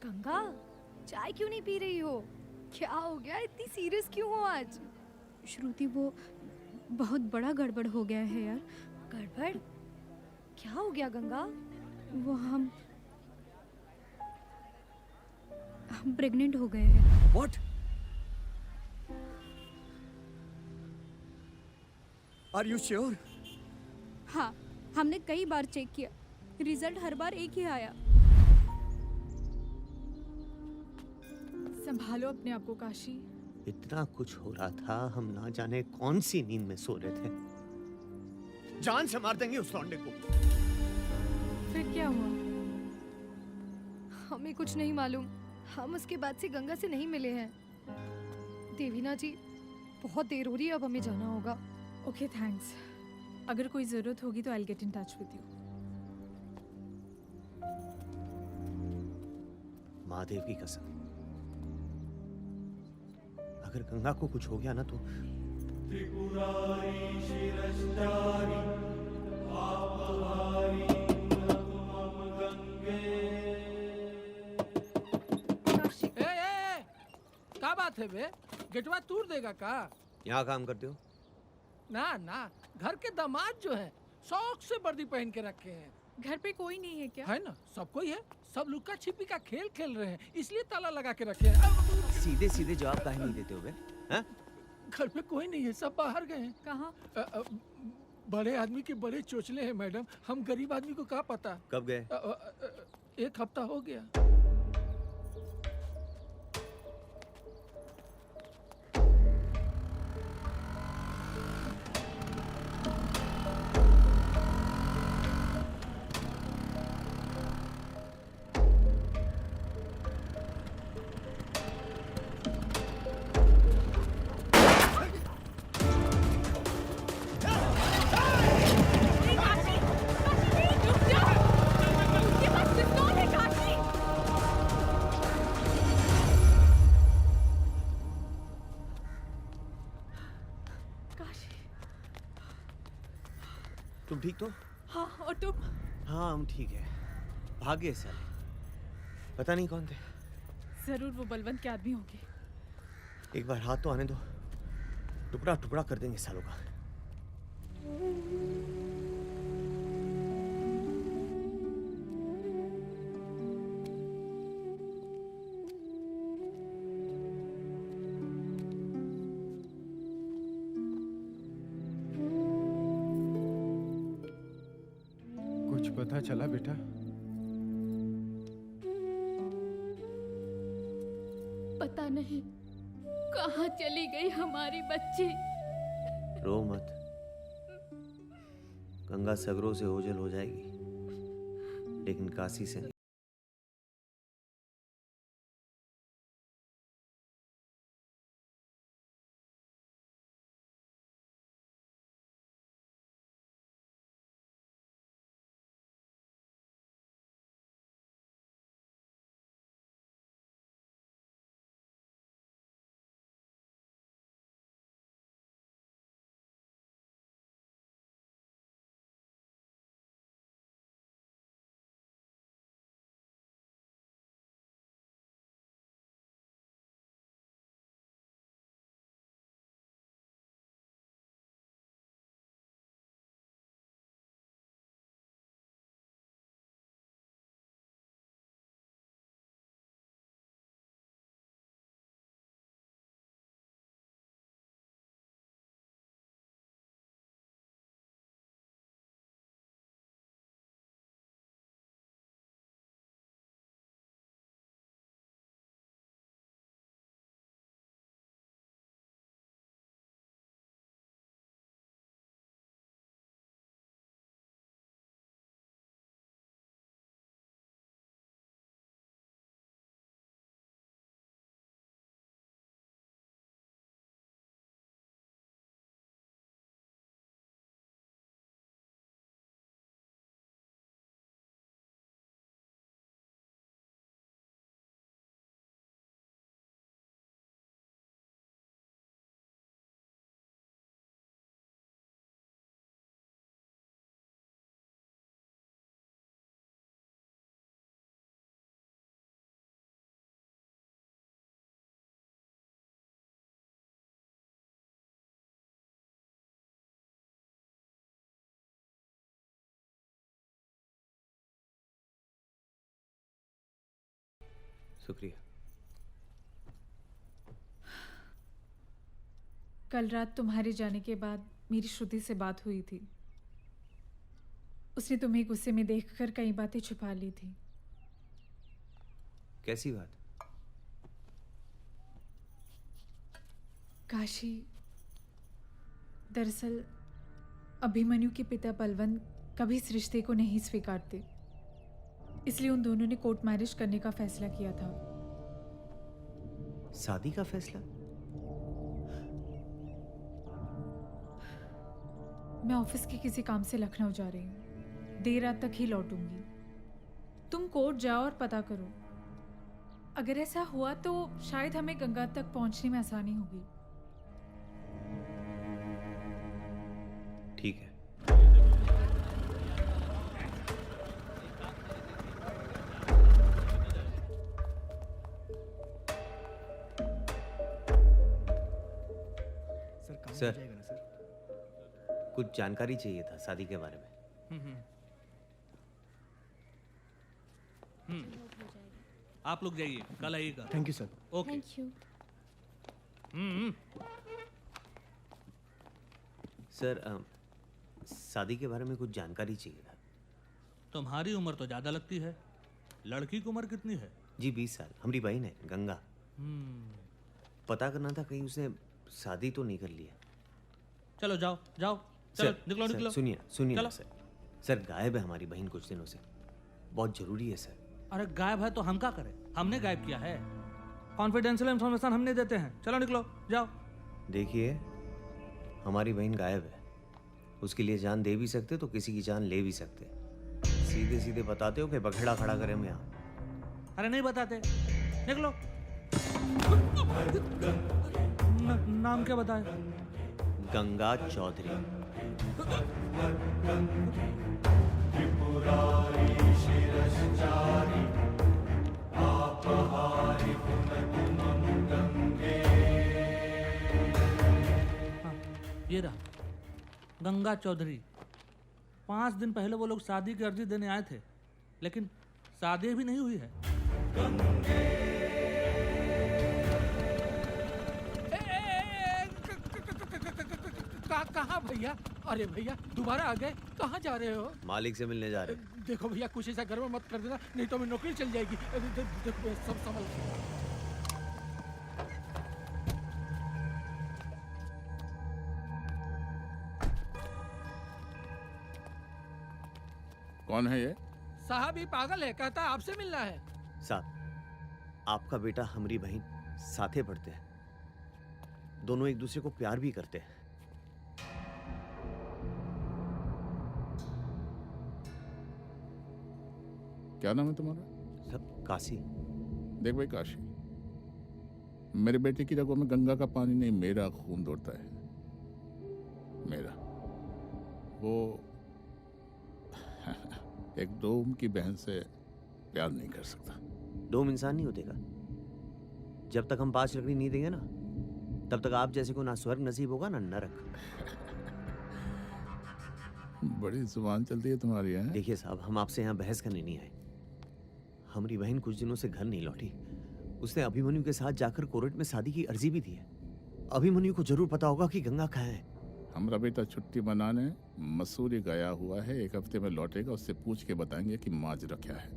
गंगा, चाय क्यों नहीं पी रही हो? क्या हो गया? इतनी सीरियस क्यों हो आज? श्रुति, वो बहुत बड़ा गड़बड़ हो गया है यार। गड़बड़? क्या हो गया गंगा? वो हम प्रेग्नेंट हो गए हैं। What? Are you sure? हाँ, हमने कई बार चेक किया, रिजल्ट हर बार एक ही आया। संभालो अपने आप को काशी। इतना कुछ हो रहा था, हम ना जाने कौन सी नींद में सो रहे थे। जान से मार देंगे उस लौंडे को। फिर क्या हुआ? हमें कुछ नहीं मालूम। हम उसके बाद से गंगा से नहीं मिले हैं। देवीना जी, बहुत देर हो रही है, अब हमें जाना होगा। Okay, thanks. अगर कोई ज़रूरत होगी तो I will get in touch with you. Mahadev की कसम, अगर गंगा को कुछ हो गया ना तो त्रिपुरारी शिरश्चारी आपहारी मम गंगे। का बात है बे? गेटवा तूर देगा का? यहाँ काम करते हो? ना ना, घर के दामाद जो है शौक से वर्दी पहन के रखे हैं। घर पे कोई नहीं है क्या? है ना, सब कोई है। सब लुक्का छिपी का खेल खेल रहे हैं, इसलिए ताला लगा के रखे हैं। सीधे सीधे जवाब काहे नहीं देते हो बे? हैं? घर पे कोई नहीं है, सब बाहर गए हैं। कहाँ? बड़े आदमी के बड़े चोचले हैं मैडम, हम गरीब आदमी को क्या पता। कब गए? 1 हफ्ता हो गया। तुम ठीक तो? हाँ, और तुम? हाँ, हम ठीक है। भागे साले, पता नहीं कौन थे। जरूर वो बलवंत के आदमी होंगे। एक बार हाथ तो आने दो, टुकड़ा टुकड़ा कर देंगे सालों का। कुछ पता चला बेटा? पता नहीं कहाँ चली गई हमारी बच्ची। रो मत, गंगा सगरों से ओझल हो जाएगी, लेकिन काशी से नहीं। शुक्रिया। कल रात तुम्हारे जाने के बाद मेरी श्रुति से बात हुई थी। उसने तुम्हें गुस्से में देखकर कई बातें छुपा ली थी। कैसी बात? काशी, दरअसल अभिमन्यु के पिता बलवंत कभी इस रिश्ते को नहीं स्वीकारते, इसलिए उन दोनों ने कोर्ट मैरिज करने का फैसला किया था। शादी का फैसला? मैं ऑफिस के किसी काम से लखनऊ जा रही हूँ, देर रात तक ही लौटूंगी। तुम कोर्ट जाओ और पता करो। अगर ऐसा हुआ तो शायद हमें गंगा तक पहुंचने में आसानी होगी। ठीक है। सर, कुछ जानकारी चाहिए था शादी के बारे में। आप लोग जाइए, कल आइएगा। Thank you sir. Okay. Thank you. Sir, शादी के बारे में कुछ जानकारी चाहिए था। तुम्हारी उम्र तो ज्यादा लगती है, लड़की की उम्र कितनी है? जी 20 साल। हमारी बहन है गंगा। पता करना था कहीं उसने शादी तो नहीं कर लिया। चलो जाओ जाओ, चलो निकलो निकलो। सुनिए सुनिए चलो। ना सर। सर गायब है हमारी बहन कुछ दिनों से, बहुत जरूरी है सर। अरे गायब है तो हम क्या करें? हमने गायब किया है। कॉन्फिडेंशियल इंफॉर्मेशन हमने देते हैं। चलो निकलो जाओ। देखिए, हमारी बहन गायब है। उसके लिए जान दे भी सकते तो किसी की जान ले भी सकते। सीधे सीधे बताते हो कि बखेड़ा खड़ा करें हम यहाँ। अरे नहीं बताते, निकलो। नाम क्या बताए? गंगा चौधरी। ये रहा गंगा चौधरी। 5 दिन पहले वो लोग शादी की अर्जी देने आए थे, लेकिन शादी भी नहीं हुई है। कहाँ भैया? अरे भैया दोबारा आ गए, कहाँ जा रहे हो? मालिक से मिलने जा रहे। देखो भैया कुछ ऐसा गड़बड़ मत कर देना, नहीं तो हमें नौकरी चल जाएगी। देखो सब संभल। कौन है ये? साहब ही पागल है, कहता आपसे मिलना है। साहब, आपका बेटा हमारी बहन साथे पढ़ते हैं, दोनों एक दूसरे को प्यार भी करते हैं। क्या नाम है तुम्हारा? सब काशी। देख भाई काशी, मेरे बेटे की रगों में गंगा का पानी नहीं, मेरा खून दौड़ता है। मेरा वो एक डोम की बहन से प्यार नहीं कर सकता। डोम इंसान नहीं होते का? जब तक हम 5 लकड़ी नहीं देंगे ना, तब तक आप जैसे को ना स्वर्ग नसीब होगा ना नरक। बड़ी जुबान चलती है तुम्हारी है। देखिए साहब, हम आपसे यहाँ बहस करने नहीं आए। हमारी बहन कुछ दिनों से घर नहीं लौटी। उसने अभिमन्यु के साथ जाकर कोर्ट में शादी की अर्जी भी दी है। अभिमन्यु को जरूर पता होगा कि गंगा कहाँ है। हमारा बेटा छुट्टी मनाने मसूरी गया हुआ है, 1 हफ्ते में लौटेगा। उससे पूछ के बताएंगे कि माजरा क्या है।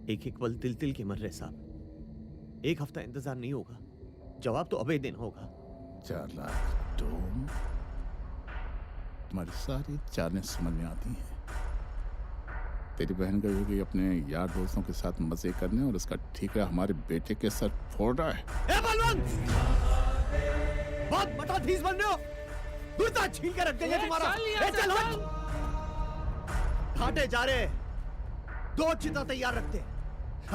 एक पल तिल तिल के मर रहे साहब। 1 हफ्ता इंतजार नहीं होगा, जवाब तो अबे दिन होगा। 4 लाख डोम, तुम्हारी सारी चालें समझ में आती हैं। तेरी बहन गई होगी अपने यार दोस्तों के साथ मजे करने, और उसका ठीकरा हमारे बेटे के सर फोड़ रहा है। ए बलवंत, बहुत बटाधीस बन रहे हो। गुर्दा छीन के रख देंगे तुम्हारा। चल घाटे जा रहे, 2 चिता तैयार रखते।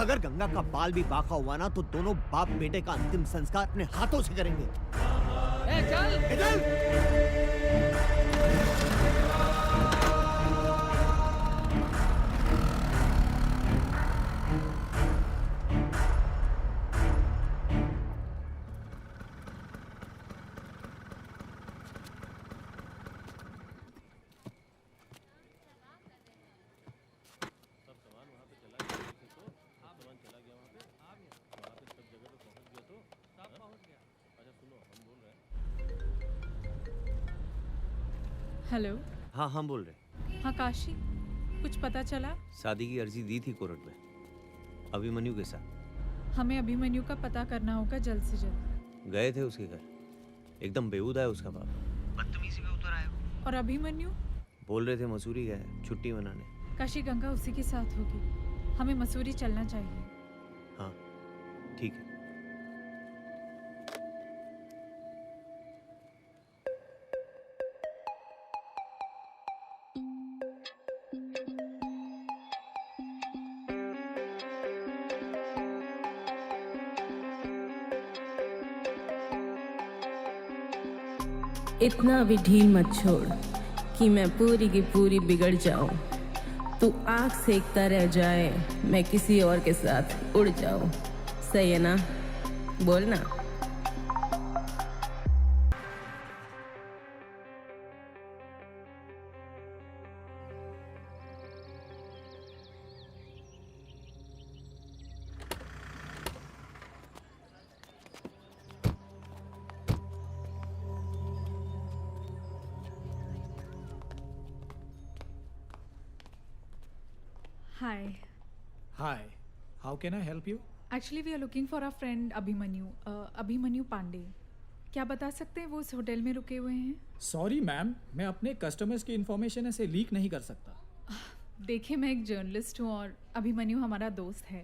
अगर गंगा का बाल भी बाका हुआ ना, तो दोनों बाप बेटे का अंतिम संस्कार अपने हाथों से करेंगे। चल। हेलो। हाँ हाँ बोल रहे। हाँ काशी, कुछ पता चला? शादी की अर्जी दी थी कोर्ट में, अभिमन्यु के साथ। हमें अभिमन्यु का पता करना होगा जल्द से जल्द। गए थे उसके घर, एकदम बेहुदा है उसका बाप, बदतमीजी में उतर आया वो। और अभिमन्यु? बोल रहे थे मसूरी गया है छुट्टी मनाने। काशी, गंगा उसी के साथ होगी, हमें मसूरी चलना चाहिए। हाँ ठीक है। इतना भी ढील मत छोड़ कि मैं पूरी की पूरी बिगड़ जाऊं। तू आँख सेकता रह जाए, मैं किसी और के साथ उड़ जाऊं। सही है ना? बोलना। Hi. Hi. How can I help you? Actually, we are looking for our friend Abhimanyu, Abhimanyu Pandey. क्या बता सकते हैं वो इस होटल में रुके हुए हैं? सॉरी मैम, मैं अपने कस्टमर्स की इन्फॉर्मेशन ऐसे लीक नहीं कर सकता। देखिए, मैं एक जर्नलिस्ट हूँ और अभिमन्यु हमारा दोस्त है।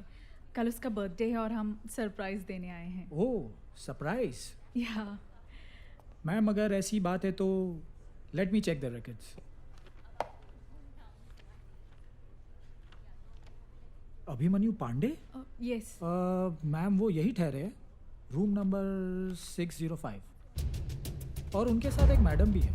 कल उसका बर्थडे है और हम सरप्राइज देने आए हैं। ओह, सरप्राइज? या मैम, अगर ऐसी बात है तो let me check the records. Abhimanyu Pandey? Yes. Ma'am, वो यही ठहरे हैं, रूम नंबर 605। और उनके साथ एक मैडम भी है।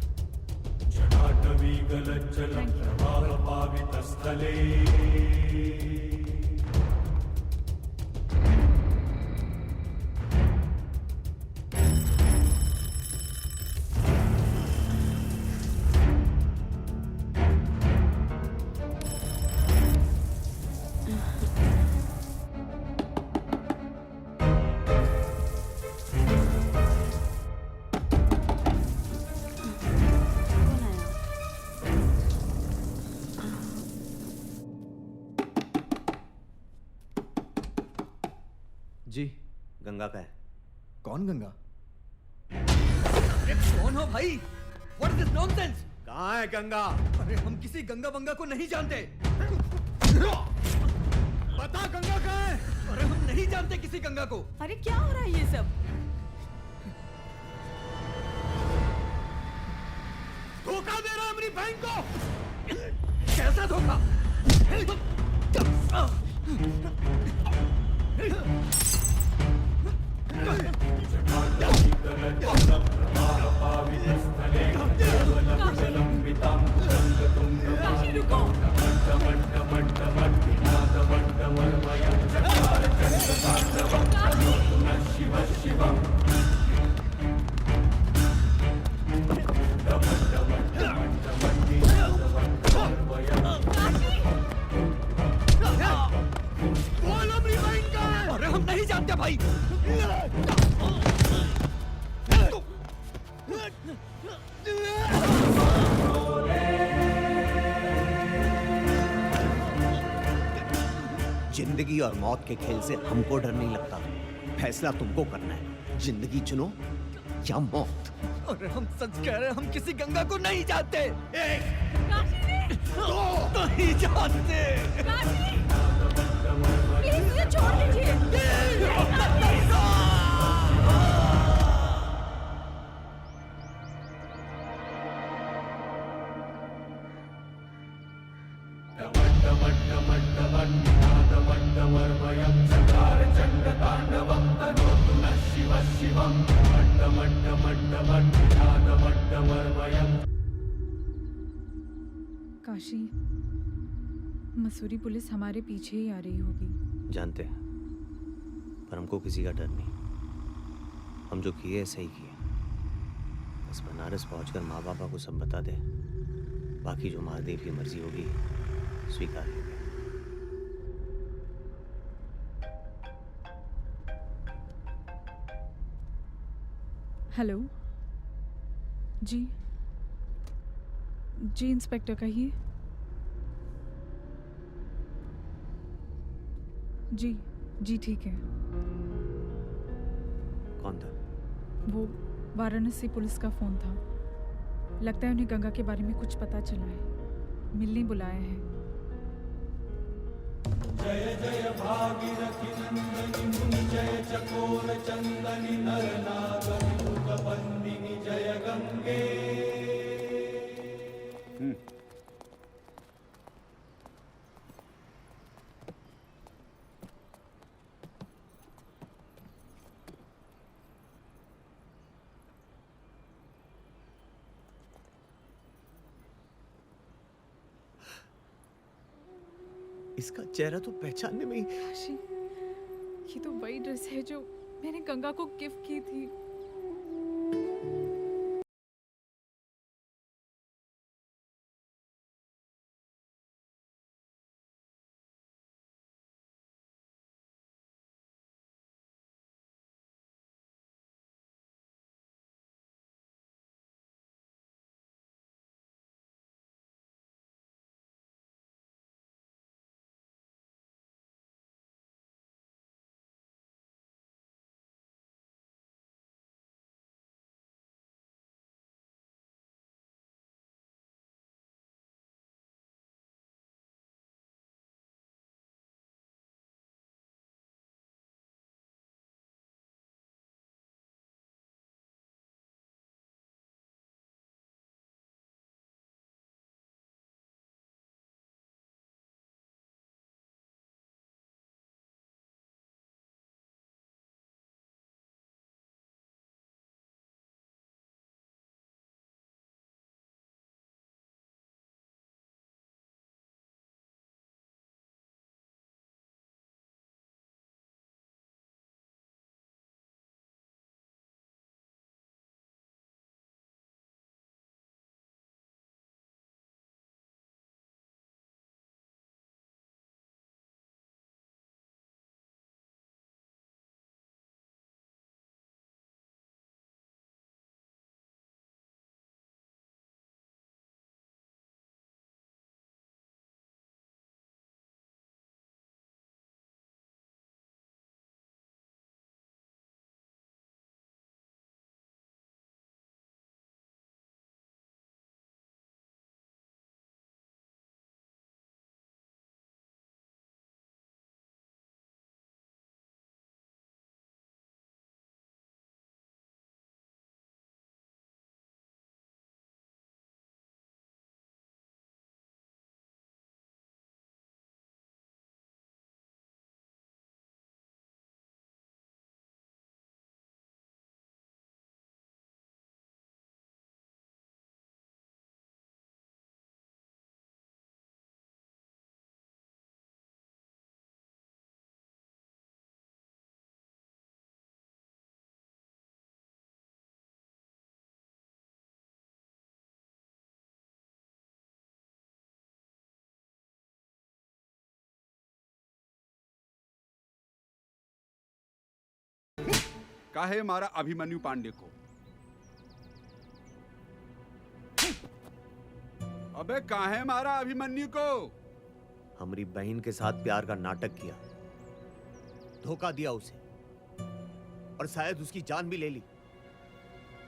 जी, गंगा का है। कौन गंगा? अरे कौन हो भाई? What is this nonsense? कहाँ है गंगा? अरे हम किसी गंगा बंगा को नहीं जानते। बता गंगा कहाँ है? अरे हम नहीं जानते किसी गंगा को। अरे क्या हो रहा है ये सब? धोखा दे रहा है अपनी बहन को। कैसा धोखा? अरे हम नहीं जानते भाई। जिंदगी और मौत के खेल से हमको डर नहीं लगता। फैसला तुमको करना है, जिंदगी चुनो या मौत। अरे हम सच कह रहे हैं, हम किसी गंगा को नहीं जानते। नहीं जानते। प्लीज मुझे छोड़ दीजिए। काशी, मसूरी पुलिस हमारे पीछे ही आ रही होगी। जानते हैं, पर हमको किसी का डर नहीं। हम जो किए सही किए। बस बनारस पहुंचकर माँ बापा को सब बता दे, बाकी जो महादेव की मर्जी होगी स्वीकार लेंगे। हेलो जी, जी इंस्पेक्टर कहिए। जी जी ठीक है। कौन था? वो वाराणसी पुलिस का फ़ोन था। लगता है उन्हें गंगा के बारे में कुछ पता चला है, मिलने बुलाया है। जय जय भागीरथी नंदनी मुनि जय चकोर चंदनी नरनाग विभुत बंदिनी जय गंगे। इसका चेहरा तो पहचानने में ही। काशी, ये तो वही ड्रेस है जो मैंने गंगा को गिफ्ट की थी। काहे मारा अभिमन्यु पांडे को? अबे काहे मारा अभिमन्यु को? हमारी बहन के साथ प्यार का नाटक किया, धोखा दिया उसे, और शायद उसकी जान भी ले ली।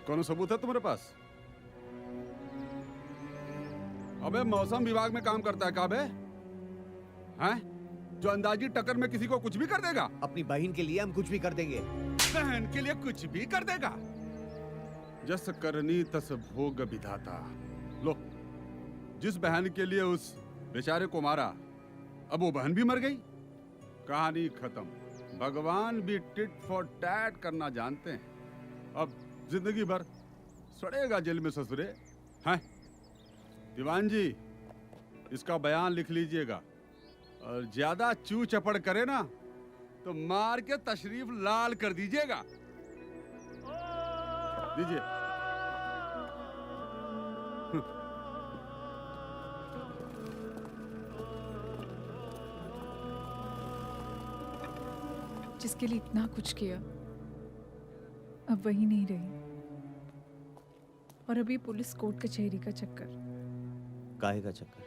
कौन सबूत है तुम्हारे पास? अबे मौसम विभाग में काम करता है काबे? हैं? जो अंदाजी टक्कर में किसी को कुछ भी कर देगा? अपनी बहन के लिए हम कुछ भी कर देंगे। बहन के लिए कुछ भी कर देगा? जस करनी तस भोग विधाता। लो, जिस बहन के लिए उस बेचारे को मारा, अब वो बहन भी मर गई, कहानी खत्म। भगवान भी टिट फॉर टैट करना जानते हैं। अब जिंदगी भर सड़ेगा जेल में ससुरे। हैं? दीवान जी, इसका बयान लिख लीजिएगा, और ज्यादा चू चपड़ करे ना तो मार के तशरीफ लाल कर दीजिएगा। दीजिए। जिसके लिए इतना कुछ किया, अब वही नहीं रही, और अभी पुलिस कोर्ट कचहरी का चक्कर। काहे का चक्कर?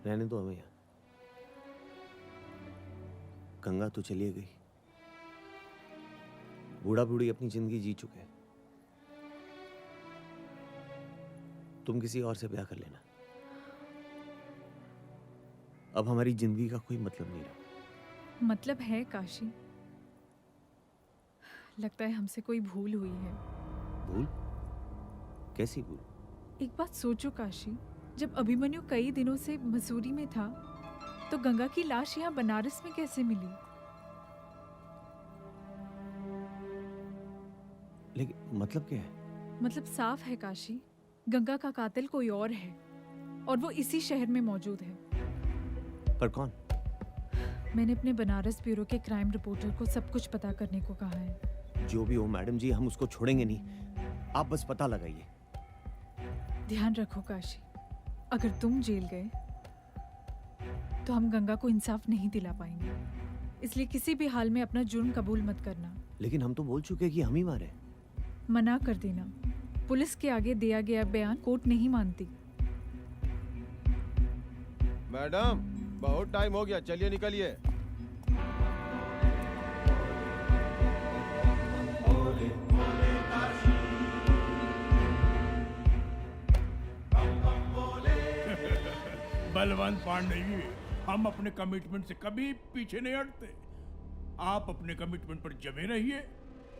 रहने दो हमें यहाँ। गंगा तो चली गई, बूढ़ा बूढ़ी अपनी जिंदगी जी चुके हैं। तुम किसी और से ब्याह कर लेना। अब हमारी जिंदगी का कोई मतलब नहीं रहा। मतलब है काशी, लगता है हमसे कोई भूल हुई है। भूल? कैसी भूल? एक बात सोचो काशी, जब अभिमन्यु कई दिनों से मसूरी में था तो गंगा की लाश यहाँ बनारस में कैसे मिली? लेकिन मतलब क्या है? मतलब साफ है काशी, गंगा का कातिल कोई और है और वो इसी शहर में मौजूद है। पर कौन? मैंने अपने बनारस ब्यूरो के क्राइम रिपोर्टर को सब कुछ पता करने को कहा है। जो भी हो मैडम जी, हम उसको छोड़ेंगे नहीं। आप बस पता लगाइए। ध्यान रखो काशी, अगर तुम जेल गए तो हम गंगा को इंसाफ नहीं दिला पाएंगे, इसलिए किसी भी हाल में अपना जुर्म कबूल मत करना। लेकिन हम तो बोल चुके कि हम ही मारे। मना कर देना, पुलिस के आगे दिया गया बयान कोर्ट नहीं मानती। मैडम बहुत टाइम हो गया, चलिए निकलिए। बलवंत पांडे जी, हम अपने कमिटमेंट से कभी पीछे नहीं हटते। आप अपने कमिटमेंट पर जमे रहिए,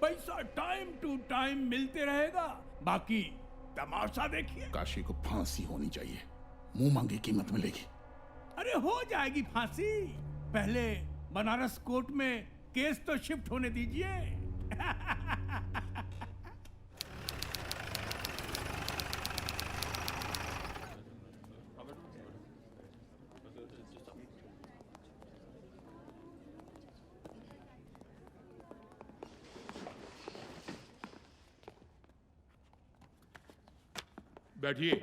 पैसा टाइम टू टाइम मिलते रहेगा, बाकी तमाशा देखिए। काशी को फांसी होनी चाहिए, मुंह मांगी कीमत मिलेगी। अरे हो जाएगी फांसी, पहले बनारस कोर्ट में केस तो शिफ्ट होने दीजिए। बैठिए।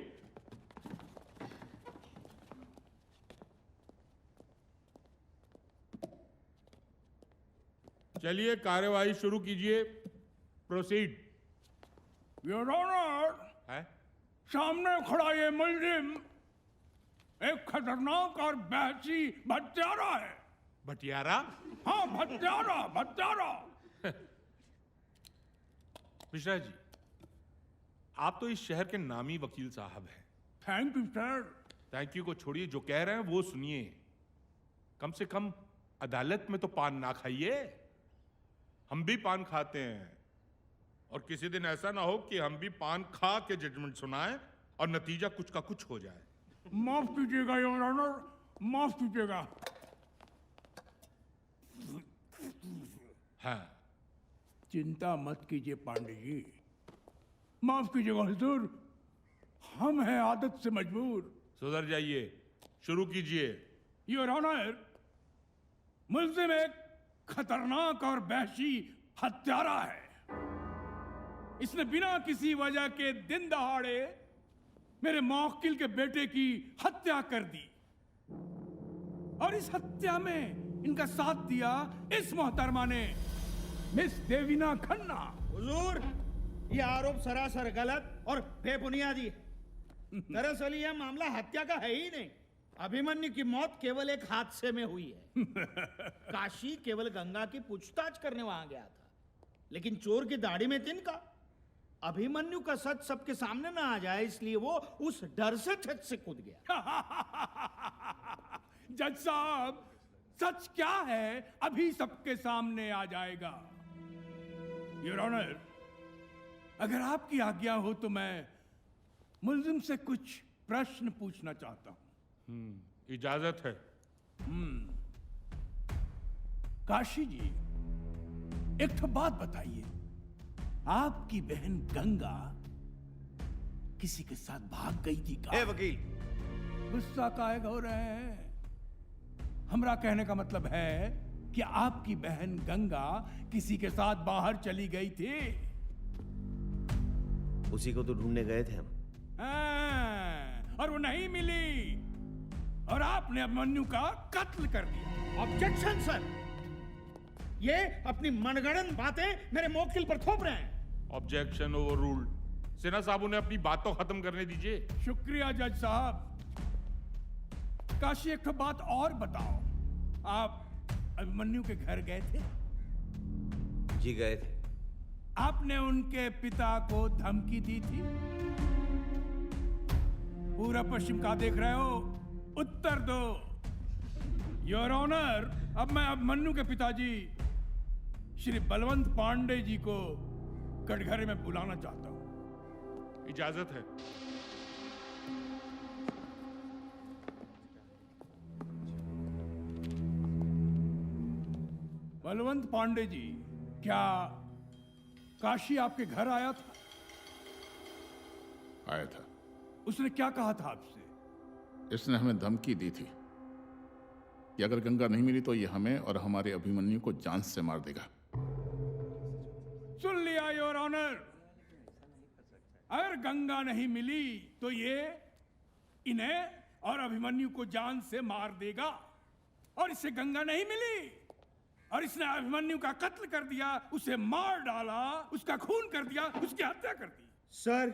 चलिए कार्यवाही शुरू कीजिए। प्रोसीड। योर ऑनर, सामने खड़ा ये मुलजिम एक खतरनाक और बहसी भत्यारा है। भटियारा? हाँ, भत्यारा भत्यारा। मिश्रा जी, आप तो इस शहर के नामी वकील साहब हैं। Thank you sir. Thank you को छोड़िए, जो कह रहे हैं वो सुनिए। कम से कम अदालत में तो पान ना खाइए। हम भी पान खाते हैं, और किसी दिन ऐसा ना हो कि हम भी पान खा के जजमेंट सुनाएं और नतीजा कुछ का कुछ हो जाए। माफ कीजिएगा योर ऑनर, माफ कीजिएगा। हाँ, चिंता मत कीजिए पांडे जी, माफ कीजिएगा हुजूर, हम हैं आदत से मजबूर। सुधर जाइए, शुरू कीजिए। योर ऑनर, मुल्जिम एक खतरनाक और वहशी हत्यारा है। इसने बिना किसी वजह के दिन दहाड़े मेरे मौकिल के बेटे की हत्या कर दी, और इस हत्या में इनका साथ दिया इस मोहतरमा ने, मिस देवीना खन्ना। हुजूर, ये आरोप सरासर गलत और बेबुनियादी है। दरअसल यह मामला हत्या का है ही नहीं। अभिमन्यु की मौत केवल एक हादसे में हुई है। काशी केवल गंगा की पूछताछ करने वहां गया था, लेकिन चोर की दाढ़ी में तिनका। अभिमन्यु का सच सबके सामने ना आ जाए, इसलिए वो उस डर से छत से कूद गया। जज साहब, सच क्या है अभी सबके सामने आ जाएगा। योर ऑनर, अगर आपकी आज्ञा हो तो मैं मुल्जिम से कुछ प्रश्न पूछना चाहता हूं। इजाजत है। काशी जी, एक तो बात बताइए, आपकी बहन गंगा किसी के साथ भाग गई थी का? वकील, गुस्सा काहे हो रहे हैं? हमरा कहने का मतलब है कि आपकी बहन गंगा किसी के साथ बाहर चली गई थी। उसी को तो ढूंढने गए थे हम। और वो नहीं मिली, और आपने अभिमन्यु का कत्ल कर दिया। ऑब्जेक्शन सर, ये अपनी मनगढ़ंत बातें मेरे मौकिल पर थोप रहे हैं। Objection overruled. सेना साहब उन्हें अपनी बात तो खत्म करने दीजिए। शुक्रिया जज साहब। काशी एक बात और बताओ, आप अभिमन्यु के घर गए थे? जी गए थे। आपने उनके पिता को धमकी दी थी? पूरा पश्चिम का देख रहे हो, उत्तर दो। योर ऑनर, अब मैं अभिमन्यु के पिताजी श्री बलवंत पांडे जी को कटघरे में बुलाना चाहता हूं। इजाजत है। बलवंत पांडे जी, क्या काशी आपके घर आया था? आया था। उसने क्या कहा था आपसे? इसने हमें धमकी दी थी कि अगर गंगा नहीं मिली तो ये हमें और हमारे अभिमन्यु को जान से मार देगा। सुन लिया योर ऑनर। अगर गंगा नहीं मिली तो ये इन्हें और अभिमन्यु को जान से मार देगा, और इससे गंगा नहीं मिली और इसने अभिमन्यु का कत्ल कर दिया, उसे मार डाला, उसका खून कर दिया, उसकी हत्या कर दी। सर,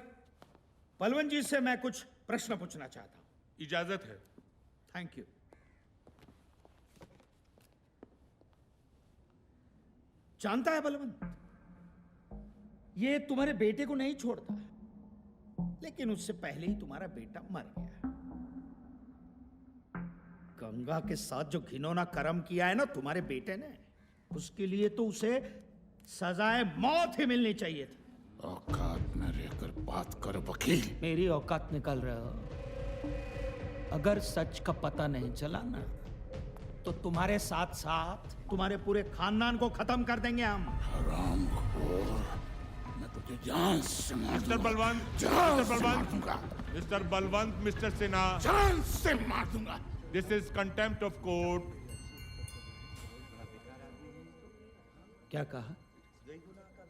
बलवंत जी से मैं कुछ प्रश्न पूछना चाहता हूं। इजाजत है। Thank you. जानता है बलवंत, ये तुम्हारे बेटे को नहीं छोड़ता, लेकिन उससे पहले ही तुम्हारा बेटा मर गया। गंगा के साथ जो घिनौना कर्म किया है ना तुम्हारे बेटे ने, उसके लिए तो उसे सजाए मौत ही मिलनी चाहिए थी। औकात में रहकर बात कर वकील। मेरी औकात निकल रहे हो। अगर सच का पता नहीं चला ना, तो तुम्हारे साथ साथ तुम्हारे पूरे खानदान को खत्म कर देंगे हम। हरामखोर, मैं तुझे जान से मार मिस्टर दूंगा। बलवंत, जान मिस्टर से मार बलवंत, दूंगा। मिस्टर बलवंत, मिस्टर सिन्हा, जान से मार दूंगा। This is contempt of court. क्या कहा?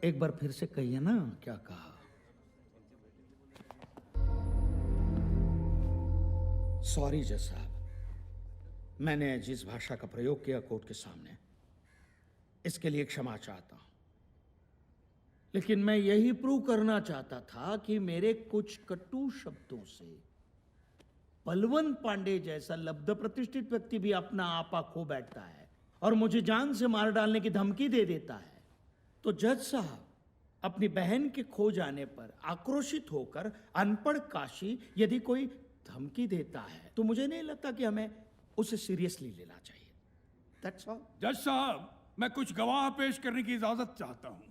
एक बार फिर से कहिए ना, क्या कहा? सॉरी जज साहब, मैंने जिस भाषा का प्रयोग किया कोर्ट के सामने, इसके लिए क्षमा चाहता हूं। लेकिन मैं यही प्रूव करना चाहता था कि मेरे कुछ कटु शब्दों से बलवंत पांडे जैसा लब्ध प्रतिष्ठित व्यक्ति भी अपना आपा खो बैठता है और मुझे जान से मार डालने की धमकी दे देता है। तो जज साहब, अपनी बहन के खो जाने पर आक्रोशित होकर अनपढ़ काशी यदि कोई धमकी देता है तो मुझे नहीं लगता कि हमें उसे सीरियसली लेना चाहिए। That's all. जज साहब, मैं कुछ गवाह पेश करने की इजाजत चाहता हूं।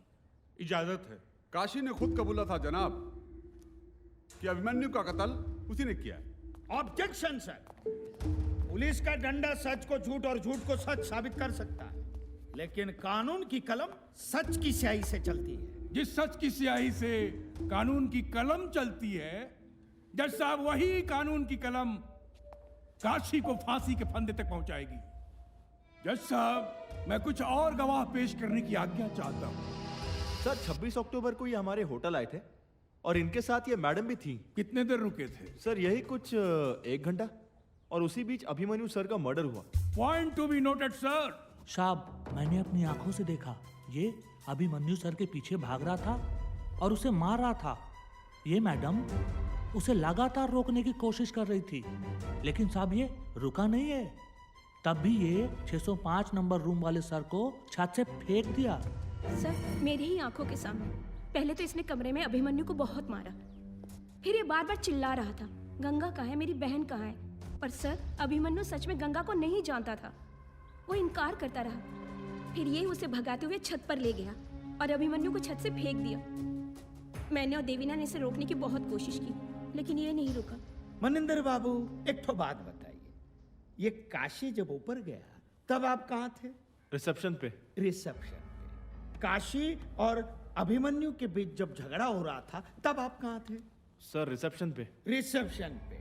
इजाजत है। काशी ने खुद कबूला था जनाब कि अभिमन्यु का कत्ल उसी ने किया है। Objection sir. पुलिस का डंडा सच को झूठ और झूठ को सच साबित कर सकता है, लेकिन कानून की कलम सच की स्याही से चलती है। जिस सच की स्याही से कानून की कलम चलती है, जज साहब, वही कानून की कलम काशी को फांसी के फंदे तक पहुंचाएगी। जज साहब, मैं कुछ और गवाह पेश करने की आज्ञा चाहता हूं। सर, 26 अक्टूबर को ये हमारे होटल आए थे और इनके साथ ये मैडम भी थी। कितने देर रुके थे? सर, यही कुछ 1 घंटा, और उसी बीच अभिमन्यु सर का मर्डर हुआ। Point to be noted sir. साहब, मैंने अपनी आंखों से देखा, ये अभिमन्यु सर के पीछे भाग रहा था और उसे मार रहा था। ये मैडम उसे लगातार रोकने की कोशिश कर रही थी, लेकिन साहब ये रुका नहीं है। तब भी ये 605 नंबर रूम वाले सर को छत से फेंक दिया। सर, मेरी ही आंखों के सामने पहले तो इसने कमरे में अभिमन्यु को बहुत मारा, फिर ये बार बार चिल्ला रहा था, गंगा कहाँ है, मेरी बहन कहाँ है। पर सर, अभिमन्यु सच में गंगा को नहीं जानता था। वो इनकार करता रहा। फिर ये उसे भगाते हुए छत पर ले गया और अभिमन्यु को छत से फेंक दिया। मैंने और देवीना ने इसे रोकने की बहुत कोशिश की, लेकिन ये नहीं रुका। मनिंदर बाबू, एक तो बात बताइए, ये काशी जब ऊपर गया तब आप कहाँ थे? रिसेप्शन पे। रिसेप्शन पे। काशी और अभिमन्यु के बीच जब झगड़ा हो रहा था तब आप कहाँ थे? सर, रिसेप्शन पे। रिसेप्शन पे।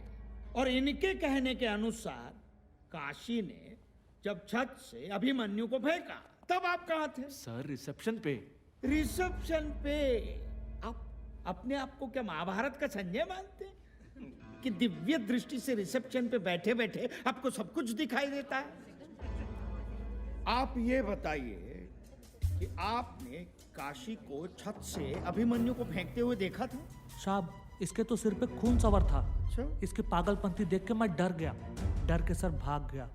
और इनके कहने के अनुसार काशी ने जब छत से अभिमन्यु को फेंका तब आप कहाँ थे? सर, रिसेप्शन पे। रिसेप्शन पे। आप अपने आप को क्या महाभारत का संजय मानते हैं कि दिव्य दृष्टि से रिसेप्शन पे बैठे बैठे आपको सब कुछ दिखाई देता है? आप ये बताइए कि आपने काशी को छत से अभिमन्यु को फेंकते हुए देखा था? साहब, इसके तो सिर पे खून सवर था। इसके पागलपंती देख के मैं डर गया, डर के सर भाग गया,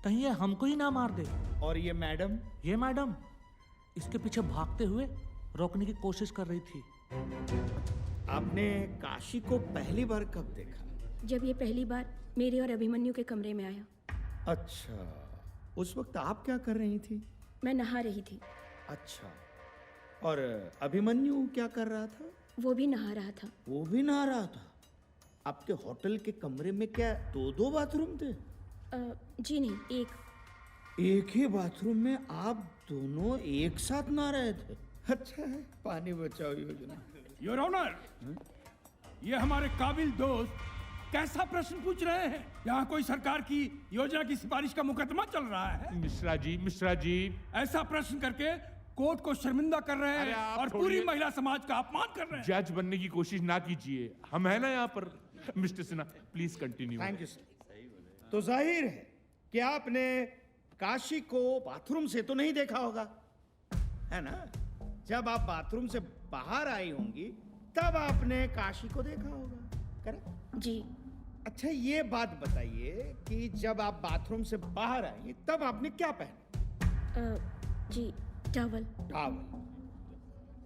कहीं ये हमको ही ना मार दे। और ये मैडम? ये मैडम इसके पीछे भागते हुए रोकने की कोशिश कर रही थी। आपने काशी को पहली बार कब देखा? जब ये पहली बार मेरे और अभिमन्यु के कमरे में आया। अच्छा, उस वक्त आप क्या कर रही थी? मैं नहा रही थी। अच्छा, और अभिमन्यु क्या कर रहा था? वो भी नहा रहा था। वो भी नहा रहा था? आपके होटल के कमरे में क्या दो बाथरूम थे? जी नहीं, एक ही बाथरूम में आप दोनों एक साथ नहा रहे थे? अच्छा है, पानी बचाओ योजना। योर ऑनर, ये हमारे काबिल दोस्त कैसा प्रश्न पूछ रहे हैं? यहाँ कोई सरकार की योजना की सिफारिश का मुकदमा चल रहा है। मिश्रा जी ऐसा प्रश्न करके कोर्ट को शर्मिंदा कर रहे हैं और पूरी महिला समाज का अपमान कर रहे हैं। जज बनने की कोशिश ना कीजिए, हम है ना यहाँ पर। Mister Sinha, please continue. Thank you sir. तो जाहिर है कि आपने काशी को बाथरूम से तो नहीं देखा होगा, है ना? जब आप बाथरूम से बाहर आई होंगी तब आपने काशी को देखा होगा, करेक्ट? जी। अच्छा, ये बात बताइए कि जब आप बाथरूम से बाहर आई तब आपने क्या पहना? जी, टॉवल। टॉवल?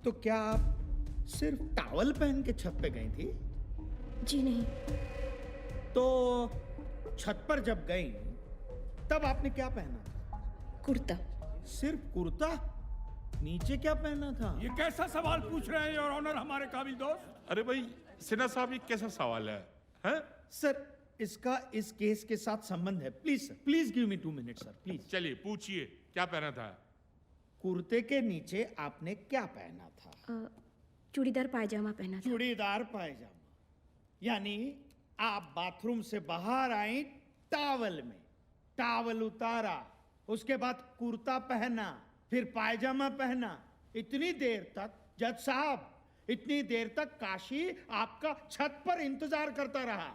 तो क्या आप सिर्फ टॉवल पहन के छत पे गई थी? जी नहीं। तो छत पर जब गई तब आपने क्या पहना था? कुर्ता। सिर्फ कुर्ता? नीचे क्या पहना था? ये कैसा सवाल पूछ रहे हैं योर ऑनर हमारे काबिल दोस्त? अरे भाई सिन्हा साहब, ये कैसा सवाल है? हैं? सर, इसका इस केस के साथ संबंध है। Please sir, please give me 2 minutes sir, please. चलिए पूछिए, क्या पहना था? कुर्ते के नीचे आपने क्या पहना था? चूड़ीदार पायजामा पहना था। चूड़ीदार पायजामा, यानी आप बाथरूम से बाहर आई टॉवल में, टॉवल उतारा, उसके बाद कुर्ता पहना, फिर पायजामा पहना। इतनी देर तक जज साहब, इतनी देर तक काशी आपका छत पर इंतजार करता रहा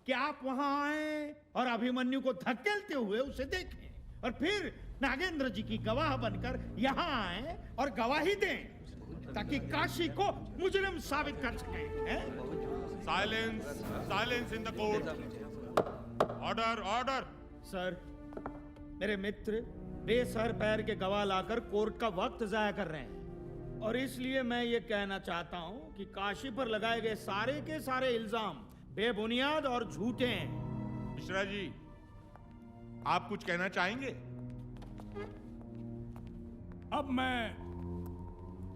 कि आप वहां आए और अभिमन्यु को धकेलते हुए उसे देखें, और फिर नागेंद्र जी की गवाह बनकर यहाँ आए और गवाही दें ताकि काशी को मुजरिम साबित कर सकें। Silence, silence in the court. Order, order. Sir, मेरे मित्र बेसर पैर के गवाह लाकर कोर्ट का वक्त जाया कर रहे हैं, और इसलिए मैं ये कहना चाहता हूं कि काशी पर लगाए गए सारे के सारे इल्जाम बेबुनियाद और झूठे हैं। मिश्रा जी, आप कुछ कहना चाहेंगे? अब मैं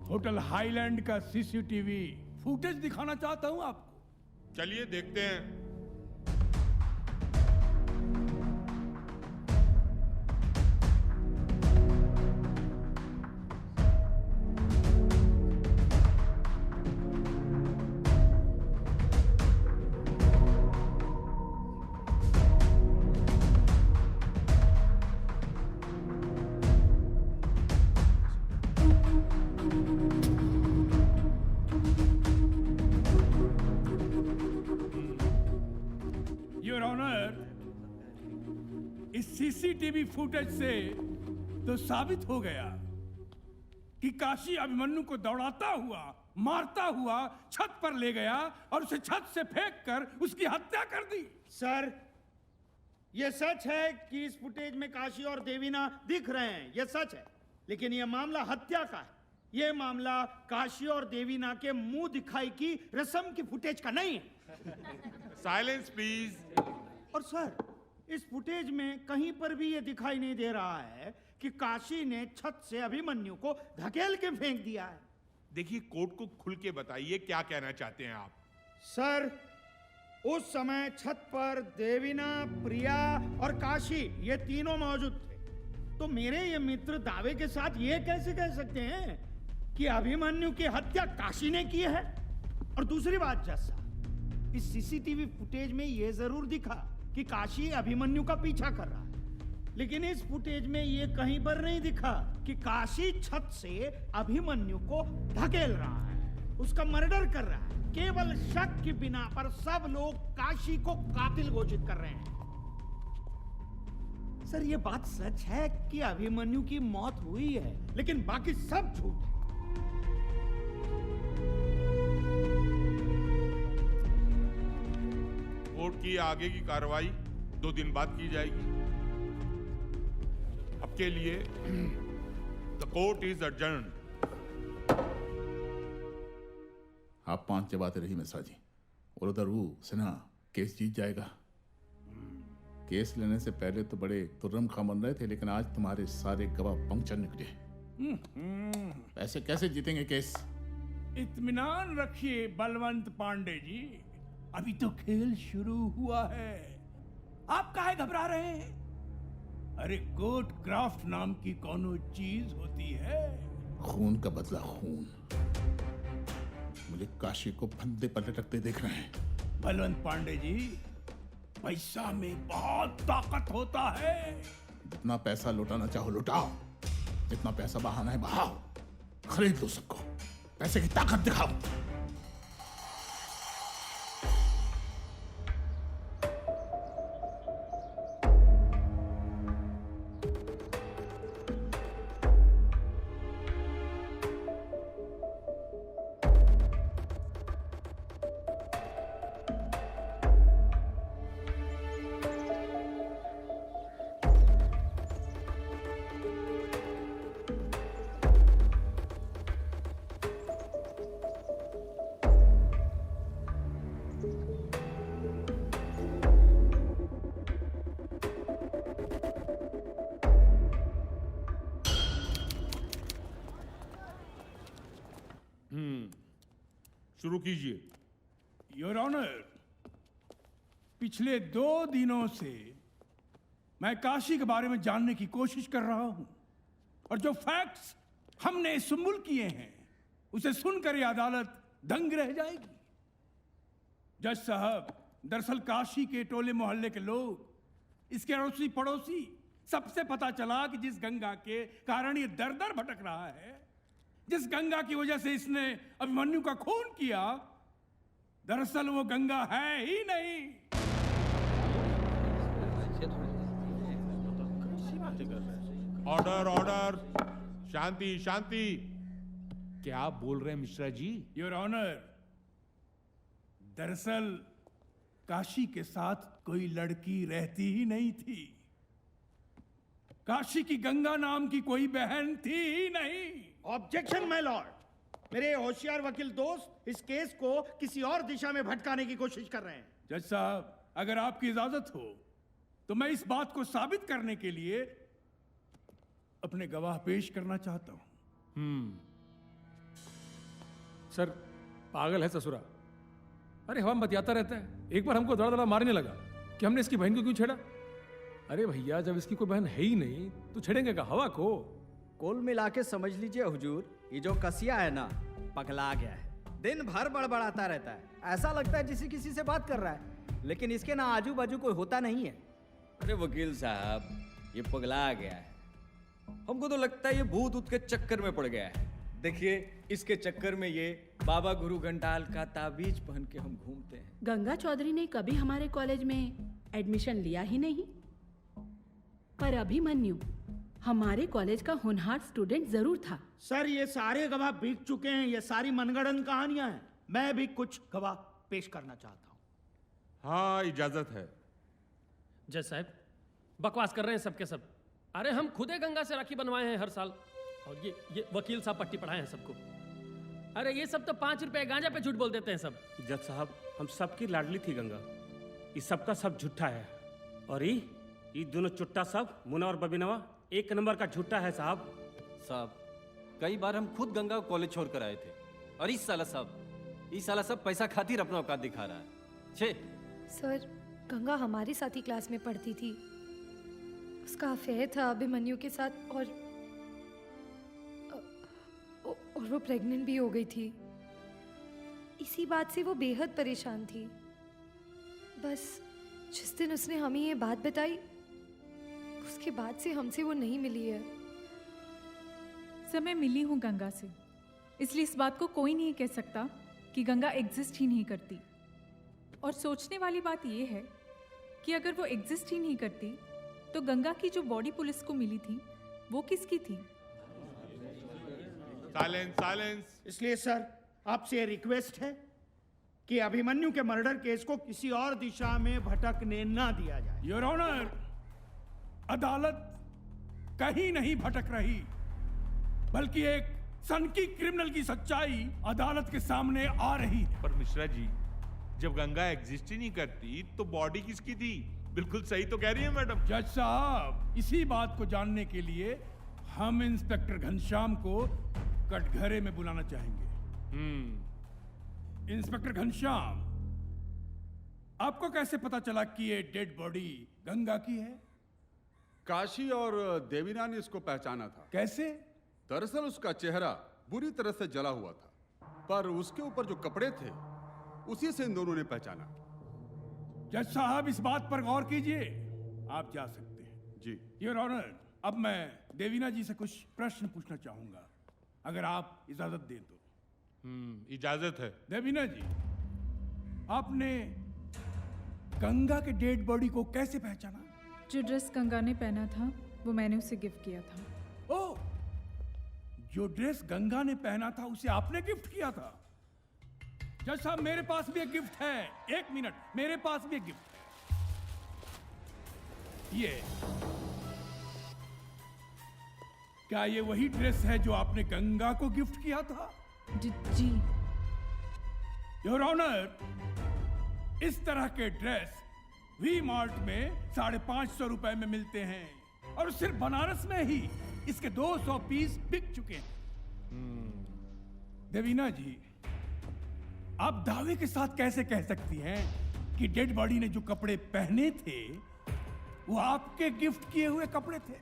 होटल हाईलैंड का सीसीटीवी फुटेज दिखाना चाहता हूं आपको। चलिए देखते हैं। योर ऑनर, इस सीसीटीवी फुटेज से तो साबित हो गया कि काशी अभिमन्यु को दौड़ाता हुआ, मारता हुआ छत पर ले गया और उसे छत से फेंककर उसकी हत्या कर दी। सर, यह सच है कि इस फुटेज में काशी और देवीना दिख रहे हैं, यह सच है, लेकिन यह मामला हत्या का है। यह मामला काशी और देवीना के मुंह दिखाई की रस्म की फुटेज का नहीं है। Silence please. और सर, इस फुटेज में कहीं पर भी यह दिखाई नहीं दे रहा है कि काशी ने छत से अभिमन्यु को धकेल के फेंक दिया है। देखिए, कोर्ट को खुल के बताइए क्या कहना चाहते हैं आप। सर, उस समय छत पर देवीना, प्रिया और काशी ये तीनों मौजूद थे, तो मेरे ये मित्र दावे के साथ ये कैसे कह सकते हैं कि अभिमन्यु की हत्या काशी ने की है? और दूसरी बात जैसा, इस सीसीटीवी फुटेज में ये जरूर दिखा कि काशी अभिमन्यु का पीछा कर रहा है, लेकिन इस फुटेज में ये कहीं पर नहीं दिखा कि काशी छत से अभिमन्यु को धकेल रहा है, उसका मर्डर कर रहा है। केवल शक की बिना पर सब लोग काशी को कातिल घोषित कर रहे हैं। सर ये बात सच है कि अभिमन्यु की मौत हुई है, लेकिन बाकी सब झूठ है। कोर्ट की आगे की कार्रवाई 2 दिन बाद की जाएगी। अब के लिए द कोर्ट इज adjourned। आप 5 जवाते रही मिश्रा जी, और उधर वो सिन्हा केस जीत जाएगा। केस लेने से पहले तो बड़े तुर्रम खां बन रहे थे, लेकिन आज तुम्हारे सारे गवाह पंक्चर निकले। पैसे कैसे जीतेंगे केस? इत्मीनान रखिए बलवंत पांडे जी, अभी तो खेल शुरू हुआ है। आप काहे घबरा रहे हैं? अरे कोर्ट क्राफ्ट नाम की कोनो चीज होती है। खून का बदला खून। मुझे काशी को फंदे पर लटकते देख रहे हैं। बलवंत पांडे जी, पैसा में बहुत ताकत होता है। जितना पैसा लुटाना चाहो लुटाओ, जितना पैसा बहाना है बहाओ, खरीद लो सबको, पैसे की ताकत दिखाओ। शुरू कीजिए। योर ऑनर, पिछले 2 दिनों से मैं काशी के बारे में जानने की कोशिश कर रहा हूं, और जो फैक्ट्स हमने सुम्बुल किए हैं उसे सुनकर ये अदालत दंग रह जाएगी। जज साहब, दरअसल काशी के टोले मोहल्ले के लोग, इसके अड़ोसी पड़ोसी, सबसे पता चला कि जिस गंगा के कारण ये दर दर भटक रहा है, जिस गंगा की वजह से इसने अभिमन्यु का खून किया, दरअसल वो गंगा है ही नहीं। ऑर्डर ऑर्डर, शांति शांति। क्या बोल रहे हैं मिश्रा जी? योर ऑनर, दरअसल काशी के साथ कोई लड़की रहती ही नहीं थी। काशी की गंगा नाम की कोई बहन थी ही नहीं। Objection my Lord. मेरे होशियार वकील दोस्त इस केस को किसी और दिशा में भटकाने की कोशिश कर रहे हैं। जज साहब, अगर आपकी इजाजत हो तो मैं इस बात को साबित करने के लिए अपने गवाह पेश करना चाहता हूं। सर, पागल है ससुरा। अरे हवा में बतियाता रहता है। एक बार हमको दड़ा दड़ा मारने लगा कि हमने इसकी बहन को क्यों छेड़ा। अरे भैया, जब इसकी कोई बहन है ही नहीं तो छेड़ेंगे का हवा को? कुल मिला के समझ लीजिए हुजूर, ये जो कसिया है ना, पगला गया है। दिन भर बड़बड़ाता रहता है, ऐसा लगता है जैसे किसी से बात कर रहा है, लेकिन इसके ना आजू बाजू कोई होता नहीं है। अरे वकील साहब, ये पगला गया है। हमको तो लगता है ये भूत ऊत के चक्कर में पड़ गया है। देखिए, इसके चक्कर में ये बाबा गुरु घंटाल का ताबीज पहन के हम घूमते हैं। गंगा चौधरी ने कभी हमारे कॉलेज में एडमिशन लिया ही नहीं, पर अभिमन्यु हमारे कॉलेज का होनहार स्टूडेंट जरूर था। सर, ये सारे गवाह बीत चुके हैं, ये सारी मनगढ़ंत कहानियां हैं। मैं भी कुछ गवाह पेश करना चाहता हूं। हाँ, इजाजत है। जज साहब, बकवास कर रहे हैं सबके सब। अरे हम खुदे गंगा से राखी बनवाए हैं हर साल, और ये वकील साहब पट्टी पढ़ाए हैं सबको। अरे ये सब तो 5 रुपए गांजा पे झूठ बोल देते हैं सब। जज साहब, हम सबकी लाडली थी गंगा, ये सबका सब झूठा है। और ये दोनों चुट्टा सब, मुना और बबीनवा, 1 नंबर का झूठा है साहब। साहब, कई बार हम खुद गंगा को कॉलेज छोड़ कर आए थे, और इस साला सब पैसा खातिर अपना औकात दिखा रहा है। छे सर, गंगा हमारी साथ ही क्लास में पढ़ती थी। उसका अफेयर था अभिमन्यु के साथ, और वो प्रेग्नेंट भी हो गई थी। इसी बात से वो बेहद परेशान थी। बस जिस दिन उसने हमें ये बात बताई, उसके बाद से हमसे वो नहीं मिली है। सर, मैं मिली हूँ गंगा से, इसलिए इस बात को कोई नहीं कह सकता कि गंगा एग्जिस्ट ही नहीं करती। और सोचने वाली बात यह है कि अगर वो एग्जिस्ट ही नहीं करती तो गंगा की जो बॉडी पुलिस को मिली थी वो किसकी थी? Silence silence. इसलिए सर आपसे रिक्वेस्ट है कि अभिमन्यु के मर्डर केस को किसी और दिशा में भटकने ना दिया जाए। योर ऑनर, अदालत कहीं नहीं भटक रही, बल्कि एक सनकी क्रिमिनल की सच्चाई अदालत के सामने आ रही है। पर मिश्रा जी, जब गंगा एग्जिस्ट ही नहीं करती तो बॉडी किसकी थी? बिल्कुल सही तो कह रही है मैडम। जज साहब, इसी बात को जानने के लिए हम इंस्पेक्टर घनश्याम को कटघरे में बुलाना चाहेंगे। इंस्पेक्टर घनश्याम, आपको कैसे पता चला कि ये डेड बॉडी गंगा की है? काशी और देवीना ने इसको पहचाना था। कैसे? दरअसल उसका चेहरा बुरी तरह से जला हुआ था, पर उसके ऊपर जो कपड़े थे उसी से इन दोनों ने पहचाना। जज साहब, इस बात पर गौर कीजिए। आप जा सकते हैं। जी। योर ऑनर, अब मैं देवीना जी से कुछ प्रश्न पूछना चाहूंगा, अगर आप इजाजत दें तो। इजाजत है। देवीना जी, आपने गंगा के डेड बॉडी को कैसे पहचाना? जो ड्रेस गंगा ने पहना था वो मैंने उसे गिफ्ट किया था। ओ, जो ड्रेस गंगा ने पहना था उसे आपने गिफ्ट किया था? जज साहब, मेरे पास भी एक गिफ्ट है। एक मिनट, मेरे पास भी एक गिफ्ट है। ये क्या ये वही ड्रेस है जो आपने गंगा को गिफ्ट किया था? जी। योर ऑनर, इस तरह के ड्रेस वी मार्ट में 550 रुपए में मिलते हैं, और सिर्फ बनारस में ही इसके 200 पीस बिक चुके हैं। देवीना जी, आप दावे के साथ कैसे कह सकती हैं कि डेड बॉडी ने जो कपड़े पहने थे वो आपके गिफ्ट किए हुए कपड़े थे?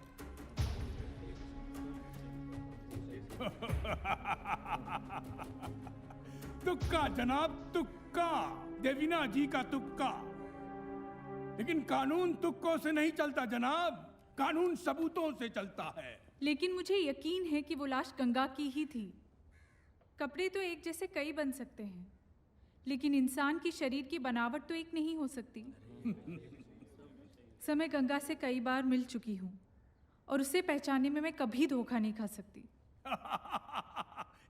तुक्का जनाब, तुक्का। देवीना जी का तुक्का। लेकिन कानून तुक्कों से नहीं चलता जनाब, कानून सबूतों से चलता है। लेकिन मुझे यकीन है कि वो लाश गंगा की ही थी। कपड़े तो एक जैसे कई बन सकते हैं, लेकिन इंसान की शरीर की बनावट तो एक नहीं हो सकती। समय गंगा से कई बार मिल चुकी हूँ और उसे पहचानने में मैं कभी धोखा नहीं खा सकती।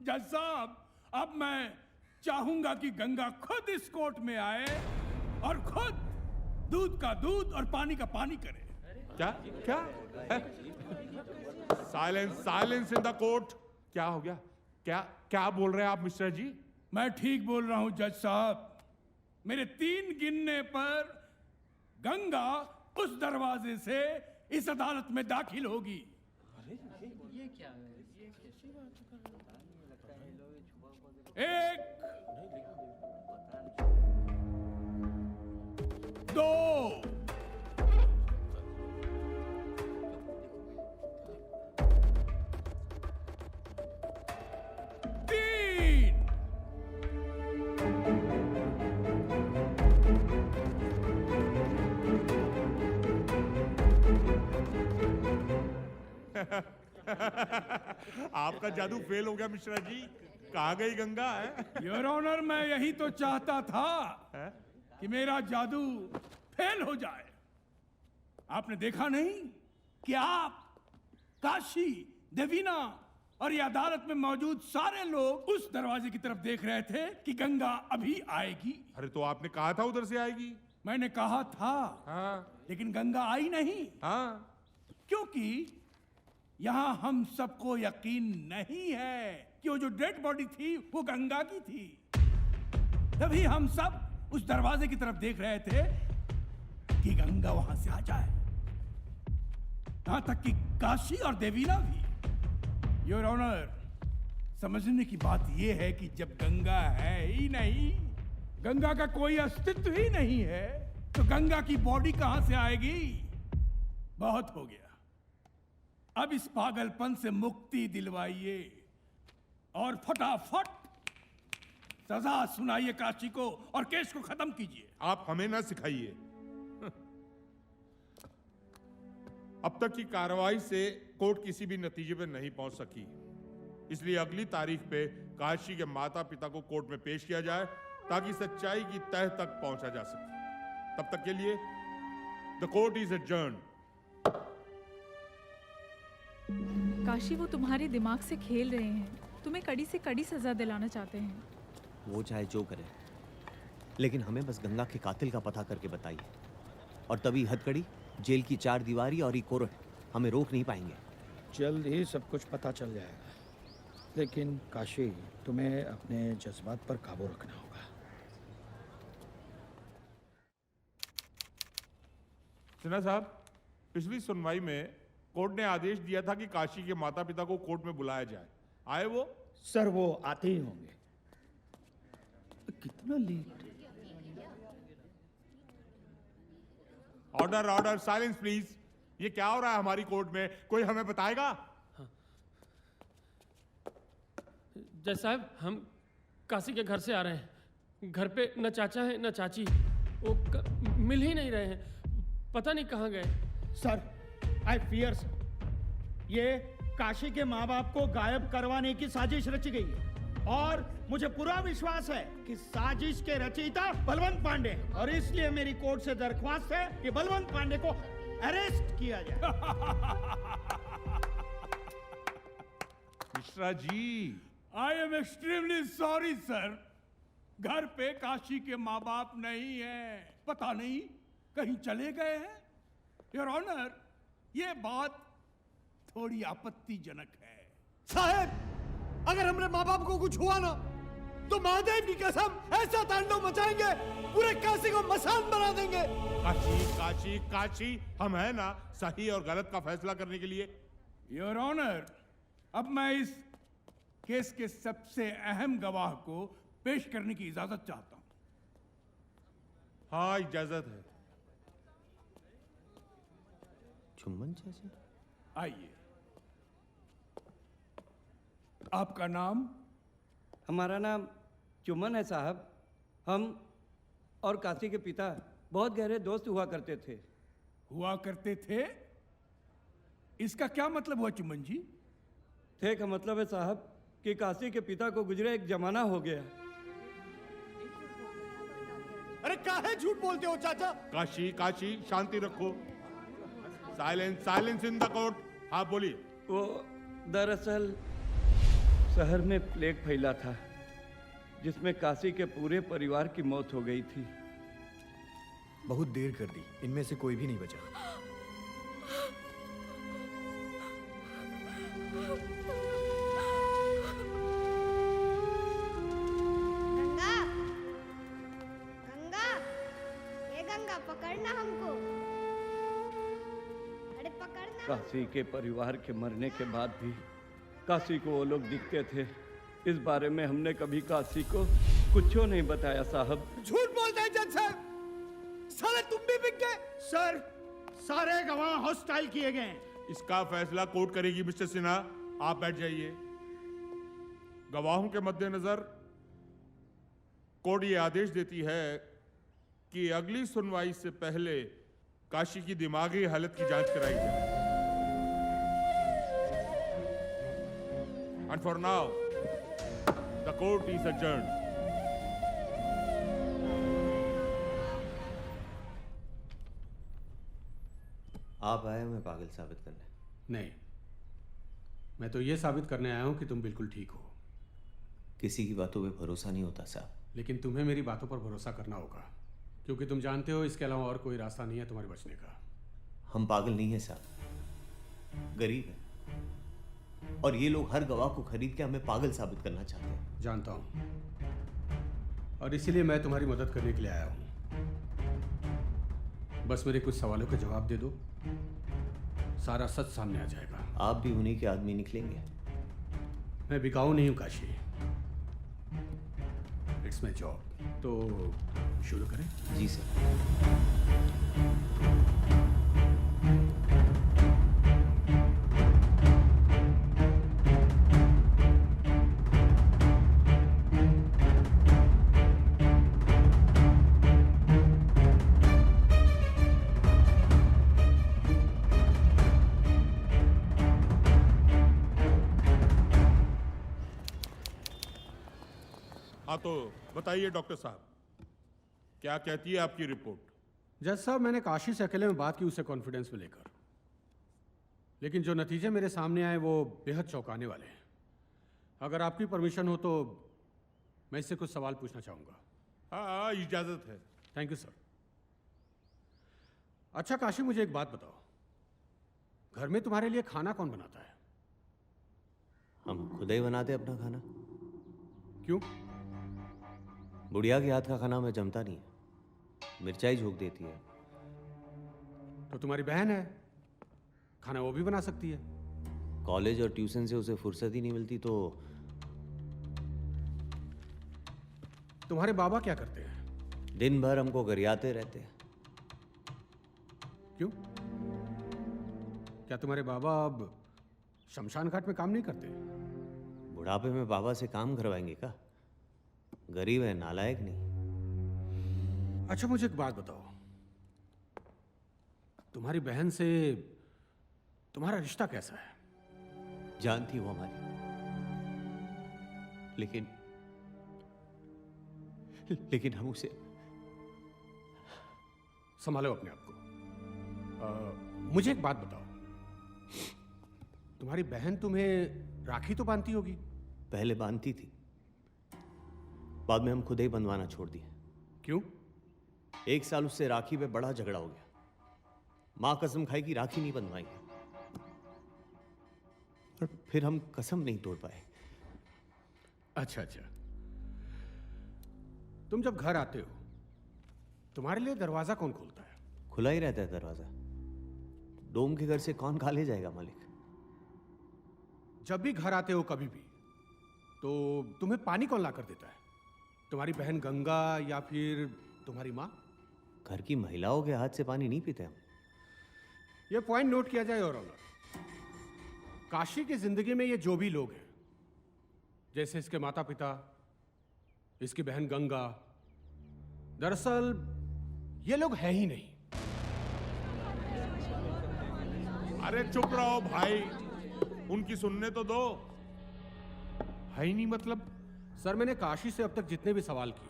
जज साहब, अब मैं चाहूंगा कि गंगा खुद इस कोर्ट में आए और खुद दूध का दूध और पानी का पानी करे। क्या क्या? Silence silence in the court. क्या हो गया? क्या क्या बोल रहे हैं आप मिश्रा जी? मैं ठीक बोल रहा हूं जज साहब। मेरे 3 गिनने पर गंगा उस दरवाजे से इस अदालत में दाखिल होगी। ये क्या है? 1, 2, 3। आपका जादू फेल हो गया मिश्रा जी। कहाँ गई गंगा है? योर ऑनर, मैं यही तो चाहता था कि मेरा जादू फेल हो जाए। आपने देखा नहीं कि आप, काशी, देवीना और ये अदालत में मौजूद सारे लोग उस दरवाजे की तरफ देख रहे थे कि गंगा अभी आएगी। अरे तो आपने कहा था उधर से आएगी। मैंने कहा था। हाँ। लेकिन गंगा आई नहीं। हाँ। क्योंकि यहां हम सबको यकीन नहीं है कि वो जो डेड बॉडी थी वो गंगा की थी। तभी हम सब उस दरवाजे की तरफ देख रहे थे कि गंगा वहां से आ जाए। यहां तक कि काशी और देवीना भी। योर ऑनर, समझने की बात यह है कि जब गंगा है ही नहीं, गंगा का कोई अस्तित्व ही नहीं है, तो गंगा की बॉडी कहां से आएगी? बहुत हो गया। अब इस पागलपन से मुक्ति दिलवाइए और फटाफट सजा सुनाइए काशी को और केस को खत्म कीजिए। आप हमें ना सिखाइए। अब तक की कार्रवाई से कोर्ट किसी भी नतीजे पर नहीं पहुंच सकी, इसलिए अगली तारीख पे काशी के माता पिता को कोर्ट में पेश किया जाए ताकि सच्चाई की तह तक पहुंचा जा सके। तब तक के लिए the court is adjourned. Kashi वो तुम्हारे दिमाग से खेल रहे हैं, तुम्हें कड़ी से कड़ी सजा दिलाना चाहते हैं। वो चाहे जो करे, लेकिन हमें बस गंगा के कातिल का पता करके बताइए, और तभी हथकड़ी, जेल की 4 दीवारी और कोर्ट हमें रोक नहीं पाएंगे। जल्द ही सब कुछ पता चल जाएगा, लेकिन काशी, तुम्हें अपने जज्बात पर काबू रखना होगा। सिन्हा साहब, पिछली सुनवाई में कोर्ट ने आदेश दिया था कि काशी के माता पिता को कोर्ट में बुलाया जाए। आए वो? सर वो आते ही होंगे। कितना late? Order order, silence please. ये क्या हो रहा है हमारी कोर्ट में? कोई हमें बताएगा? जज साहब, हम काशी के घर से आ रहे हैं। घर पे न चाचा है न चाची, वो मिल ही नहीं रहे हैं, पता नहीं कहाँ गए। सर, आई फियर सर, ये काशी के माँ बाप को गायब करवाने की साजिश रची गई है, और मुझे पूरा विश्वास है कि साजिश के रचयिता बलवंत पांडे हैं, और इसलिए मेरी कोर्ट से दरख्वास्त है कि बलवंत पांडे को अरेस्ट किया जाए। Mishra ji, I am extremely sorry sir. घर पे काशी के माँ बाप नहीं है, पता नहीं कहीं चले गए हैं। योर ऑनर, ये बात थोड़ी आपत्तिजनक है। साहब, अगर हमारे माँ बाप को कुछ हुआ ना, तो महादेव की कसम ऐसा तांडव मचाएंगे, पूरे काशी को मसान बना देंगे। काशी काशी काशी, हम है ना सही और गलत का फैसला करने के लिए। योर ऑनर, अब मैं इस केस के सबसे अहम गवाह को पेश करने की इजाजत चाहता हूं। हाँ, इजाजत है। चुम्बन चाचा, आइए। आपका नाम? हमारा नाम चुम्बन है साहब। हम और काशी के पिता बहुत गहरे दोस्त हुआ करते थे। हुआ करते थे? इसका क्या मतलब हुआ चुम्बन जी? थे का मतलब है साहब कि काशी के पिता को गुजरे एक जमाना हो गया। अरे काहे झूठ बोलते हो चाचा? काशी काशी, शांति रखो। Silence silence in the court. हाँ बोलिए। वो दरअसल शहर में प्लेग फैला था, जिसमें काशी के पूरे परिवार की मौत हो गई थी। बहुत देर कर दी, इनमें से कोई भी नहीं बचा। गंगा, गंगा, ये गंगा पकड़ना हमको। अरे पकड़ना। काशी के परिवार के मरने के बाद भी काशी को वो लोग दिखते थे। इस बारे में हमने कभी काशी को कुछ नहीं बताया साहब। झूठ बोलते हैं जज साहब, साले तुम भी बिक गए। सर, सारे गवाह हॉस्टाइल किए गए हैं। इसका फैसला कोर्ट करेगी मिस्टर सिन्हा, आप बैठ जाइए। गवाहों के मद्देनजर कोर्ट ये आदेश देती है कि अगली सुनवाई से पहले काशी की दिमागी हालत की जांच कराई जाए। And for now, the court is adjourned. आप आए हमें पागल साबित करने? नहीं, मैं तो ये साबित करने आया हूं कि तुम बिल्कुल ठीक हो। किसी की बातों पे भरोसा नहीं होता साहब। लेकिन तुम्हें मेरी बातों पर भरोसा करना होगा, क्योंकि तुम जानते हो इसके अलावा और कोई रास्ता नहीं है तुम्हारे बचने का। हम पागल नहीं है साहब, गरीब है, और ये लोग हर गवाह को खरीद के हमें पागल साबित करना चाहते हैं। जानता हूं, और इसीलिए मैं तुम्हारी मदद करने के लिए आया हूं। बस मेरे कुछ सवालों का जवाब दे दो, सारा सच सामने आ जाएगा। आप भी उन्हीं के आदमी निकलेंगे। मैं बिकाऊ नहीं हूं काशी, इट्स माई जॉब। तो शुरू करें? जी सर। हाँ तो बताइए डॉक्टर साहब, क्या कहती है आपकी रिपोर्ट? जज साहब, मैंने काशी से अकेले में बात की, उसे कॉन्फिडेंस में लेकर। लेकिन जो नतीजे मेरे सामने आए वो बेहद चौंकाने वाले हैं। अगर आपकी परमिशन हो तो मैं इससे कुछ सवाल पूछना चाहूँगा। हाँ, इजाज़त है। Thank you sir. अच्छा काशी, मुझे एक बात बताओ, घर में तुम्हारे लिए खाना कौन बनाता है? हम खुद ही बनाते अपना खाना। क्यों? बुढ़िया के हाथ का खाना हमें जमता नहीं है, मिर्चाई झोंक देती है। तो तुम्हारी बहन है, खाना वो भी बना सकती है। कॉलेज और ट्यूशन से उसे फुर्सत ही नहीं मिलती। तो तुम्हारे बाबा क्या करते हैं? दिन भर हमको गरियाते रहते हैं। क्यों? क्या तुम्हारे बाबा अब शमशान घाट में काम नहीं करते? बुढ़ापे में बाबा से काम करवाएंगे का? गरीब है, नालायक नहीं। अच्छा मुझे एक बात बताओ, तुम्हारी बहन से तुम्हारा रिश्ता कैसा है? जानती वो हमारी, लेकिन हम उसे संभालो अपने आप को। मुझे एक बात बताओ, तुम्हारी बहन तुम्हें राखी तो बांधती होगी? पहले बांधती थी, बाद में हम खुद ही बंधवाना छोड़ दिया। क्यों? 1 साल उससे राखी पे बड़ा झगड़ा हो गया। मां कसम खाई कि राखी नहीं बंधवाएंगे, और फिर हम कसम नहीं तोड़ पाए। अच्छा, तुम जब घर आते हो तुम्हारे लिए दरवाजा कौन खोलता है? खुला ही रहता है दरवाजा। डोम के घर से कौन खा ले जाएगा मालिक? जब भी घर आते हो कभी भी, तो तुम्हें पानी कौन ला कर देता है? तुम्हारी बहन गंगा या फिर तुम्हारी माँ? घर की महिलाओं के हाथ से पानी नहीं पीते हम। यह पॉइंट नोट किया जाए। और काशी की जिंदगी में ये जो भी लोग हैं, जैसे इसके माता पिता, इसकी बहन गंगा, दरअसल ये लोग हैं ही नहीं। अरे चुप रहो भाई, उनकी सुनने तो दो। है ही नहीं मतलब? सर, मैंने काशी से अब तक जितने भी सवाल किए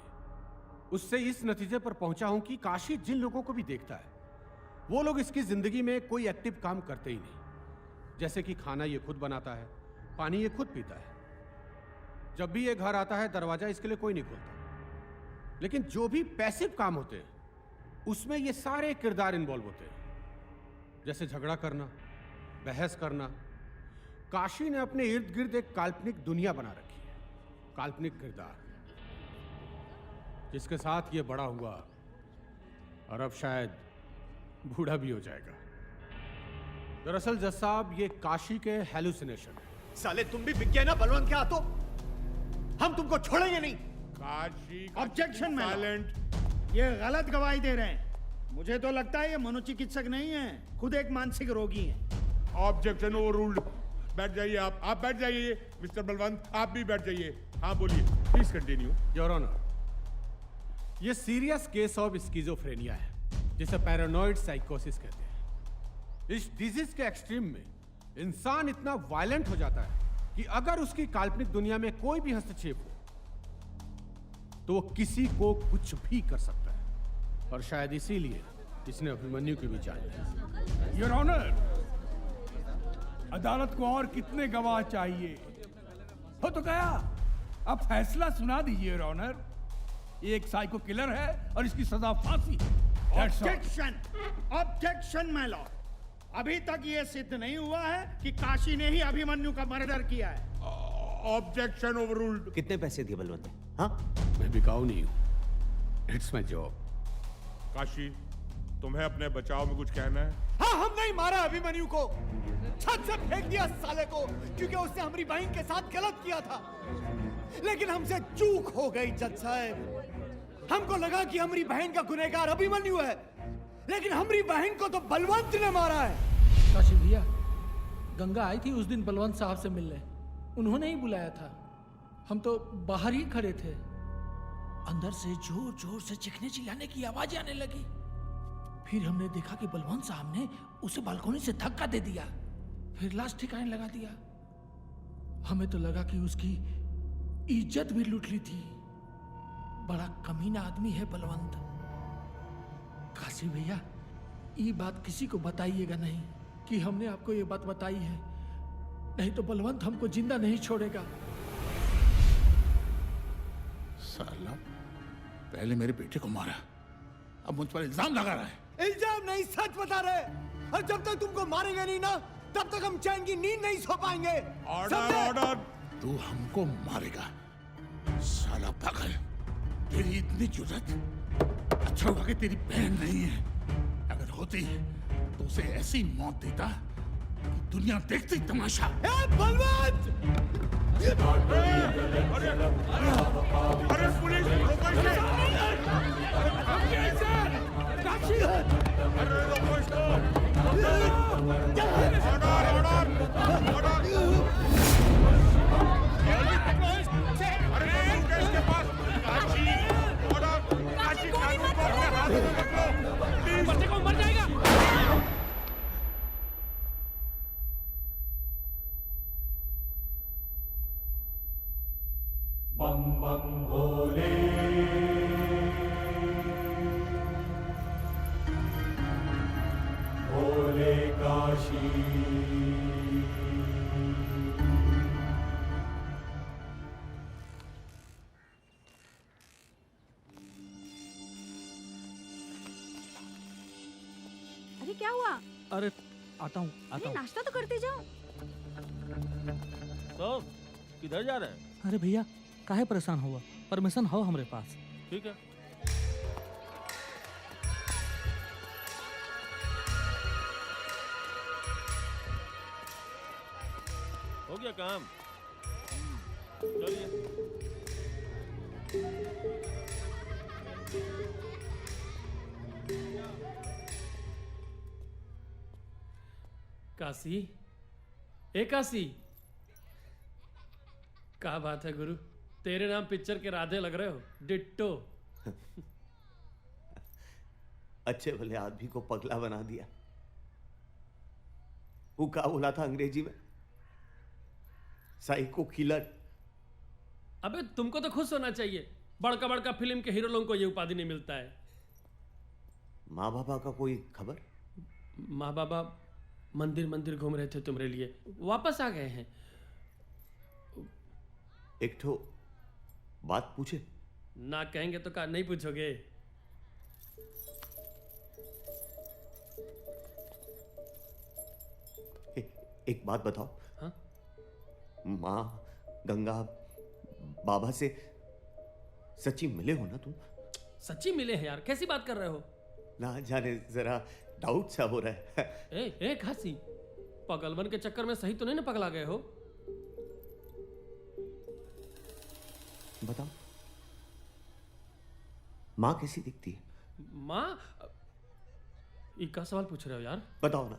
उससे इस नतीजे पर पहुंचा हूं कि काशी जिन लोगों को भी देखता है वो लोग इसकी जिंदगी में कोई एक्टिव काम करते ही नहीं। जैसे कि खाना ये खुद बनाता है, पानी ये खुद पीता है, जब भी ये घर आता है दरवाजा इसके लिए कोई नहीं खोलता। लेकिन जो भी पैसिव काम होते हैं उसमें ये सारे किरदार इन्वॉल्व होते हैं, जैसे झगड़ा करना, बहस करना। काशी ने अपने इर्द गिर्द एक काल्पनिक दुनिया बना रखी है, काल्पनिक किरदार, जिसके साथ ये बड़ा हुआ और अब शायद बूढ़ा भी हो जाएगा। दरअसल जज साहब, ये काशी के हेलुसिनेशन है। साले तुम भी बिक गए ना बलवंत के हाथों, हम तुमको छोड़ेंगे नहीं। काशी ऑब्जेक्शन में ये गलत गवाही दे रहे हैं। मुझे तो लगता है ये मनोचिकित्सक नहीं है, खुद एक मानसिक रोगी है। Objection overruled. बैठ जाइए, आप बैठ जाइए। मिस्टर बलवंत, आप भी बैठ जाइए। हाँ बोलिए, प्लीज कंटिन्यू। योर ऑनर, ये सीरियस केस ऑफ स्किज़ोफ्रेनिया है, जिसे पैरानॉइड साइकोसिस कहते हैं। इस डिजीज के एक्सट्रीम में इंसान इतना वायलेंट हो जाता है कि अगर उसकी काल्पनिक दुनिया में कोई भी हस्तक्षेप हो तो वो किसी को कुछ भी कर सकता है, और शायद इसीलिए इसने अभिमन्यु की भी जान ली। योर ऑनर, अदालत को और कितने गवाह चाहिए? हो तो गया, अब फैसला सुना दीजिए योर ऑनर। ये एक साइको किलर है और इसकी सजा फांसी है। Objection, objection my Lord. अभी तक ये सिद्ध नहीं हुआ है कि काशी ने ही अभिमन्यु का मर्डर किया है। Objection overruled. कितने पैसे दिए बलवंत? हाँ, मैं बिकाऊ नहीं हूं, इट्स माय जॉब। काशी, तुम्हें अपने बचाव में कुछ कहना है? हाँ, हम नहीं मारा अभिमन्यु को, छत से फेंक दिया साले को, क्योंकि उसने हमारी बहन के साथ गलत किया था। लेकिन हमसे चूक हो गई जज साहब। हमको लगा कि हमारी बहन का गुनहगार अभिमन्यु है, लेकिन हमारी बहन को तो बलवंत ने मारा है। काशी भैया, गंगा आई थी उस दिन बलवंत साहब से मिलने, उन्होंने ही बुलाया था। हम तो बाहर ही खड़े थे, अंदर से जोर जोर से चीखने चिल्लाने की आवाज आने लगी। फिर हमने देखा कि बलवंत साहब ने उसे बालकनी से धक्का दे दिया, फिर लाश ठिकाने लगा दिया। हमें तो लगा कि उसकी इज्जत भी लूट ली थी। बड़ा कमीना आदमी है बलवंत। काशी भैया, ये बात किसी को बताइएगा नहीं। कि हमने आपको ये बात बताई है, नहीं तो बलवंत हमको जिंदा नहीं छोड़ेगा। साला पहले मेरे बेटे को मारा, अब मुझ पर इल्जाम लगा रहा है। इल्जाम नहीं, सच बता रहे। और जब तक तुमको मारेंगे नहीं ना, तब तक हम चैन की नींद नहीं सो पाएंगे। Order order. तू हमको मारेगा साला पागल, तेरी इतनी जुर्रत। अच्छा हुआ कि तेरी बहन नहीं है, अगर होती तो उसे ऐसी मौत देता कि दुनिया देखती तमाशा। बलवंत! अरे पुलिस रोको इसे! अरे रोको इसको! अरे बंदूक है इसके पास। काशी कानून को अपने हाथ में रख लो प्लीज। बच्चे को मर जाएगा। बम बम भोले, भोले काशी। अरे क्या हुआ? अरे आता हूँ अरे नाश्ता तो करते जाओ। तो किधर जा रहे हैं? अरे भैया काहे परेशान हुआ, परमिशन हो हमारे पास। ठीक है। हो गया काम। चलिए। काशी, ए काशी, क्या बात है गुरु, तेरे नाम पिक्चर के राधे लग रहे हो, डिट्टो। अच्छे भले आदमी को पगला बना दिया। वो क्या बोला था अंग्रेजी में? Psycho killer. अबे तुमको तो खुश होना चाहिए, बड़का बड़का फिल्म के हीरो लोगों को ये उपाधि नहीं मिलता है। माँ बाबा का कोई खबर? माँ बाबा मंदिर मंदिर घूम रहे थे तुम्हारे लिए, वापस आ गए हैं। एक ठो बात पूछे? ना कहेंगे तो क्या नहीं पूछोगे? एक बात बताओ। हाँ? माँ गंगा बाबा से सच्ची मिले हो ना तुम? सच्ची मिले हैं यार, कैसी बात कर रहे हो? ना जाने जरा डाउट सा हो रहा है। ए खासी, पगलवन के चक्कर में सही तो नहीं ना पगला गए हो? बताओ माँ कैसी दिखती है? माँ? इका सवाल पूछ रहे हो यार? बताओ ना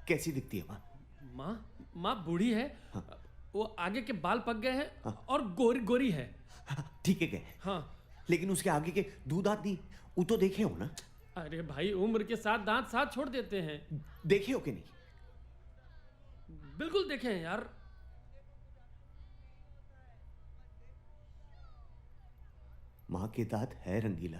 कैसी दिखती है माँ? माँ बूढ़ी है। हाँ। वो आगे के बाल पक गए हैं। हाँ। और गोरी गोरी है। ठीक है। हाँ लेकिन उसके आगे के दो दांत नहीं, वो तो देखे हो ना? अरे भाई उम्र के साथ दांत साथ छोड़ देते हैं। देखे हो कि नहीं? बिल्कुल देखे हैं यार। माँ के दांत है रंगीला।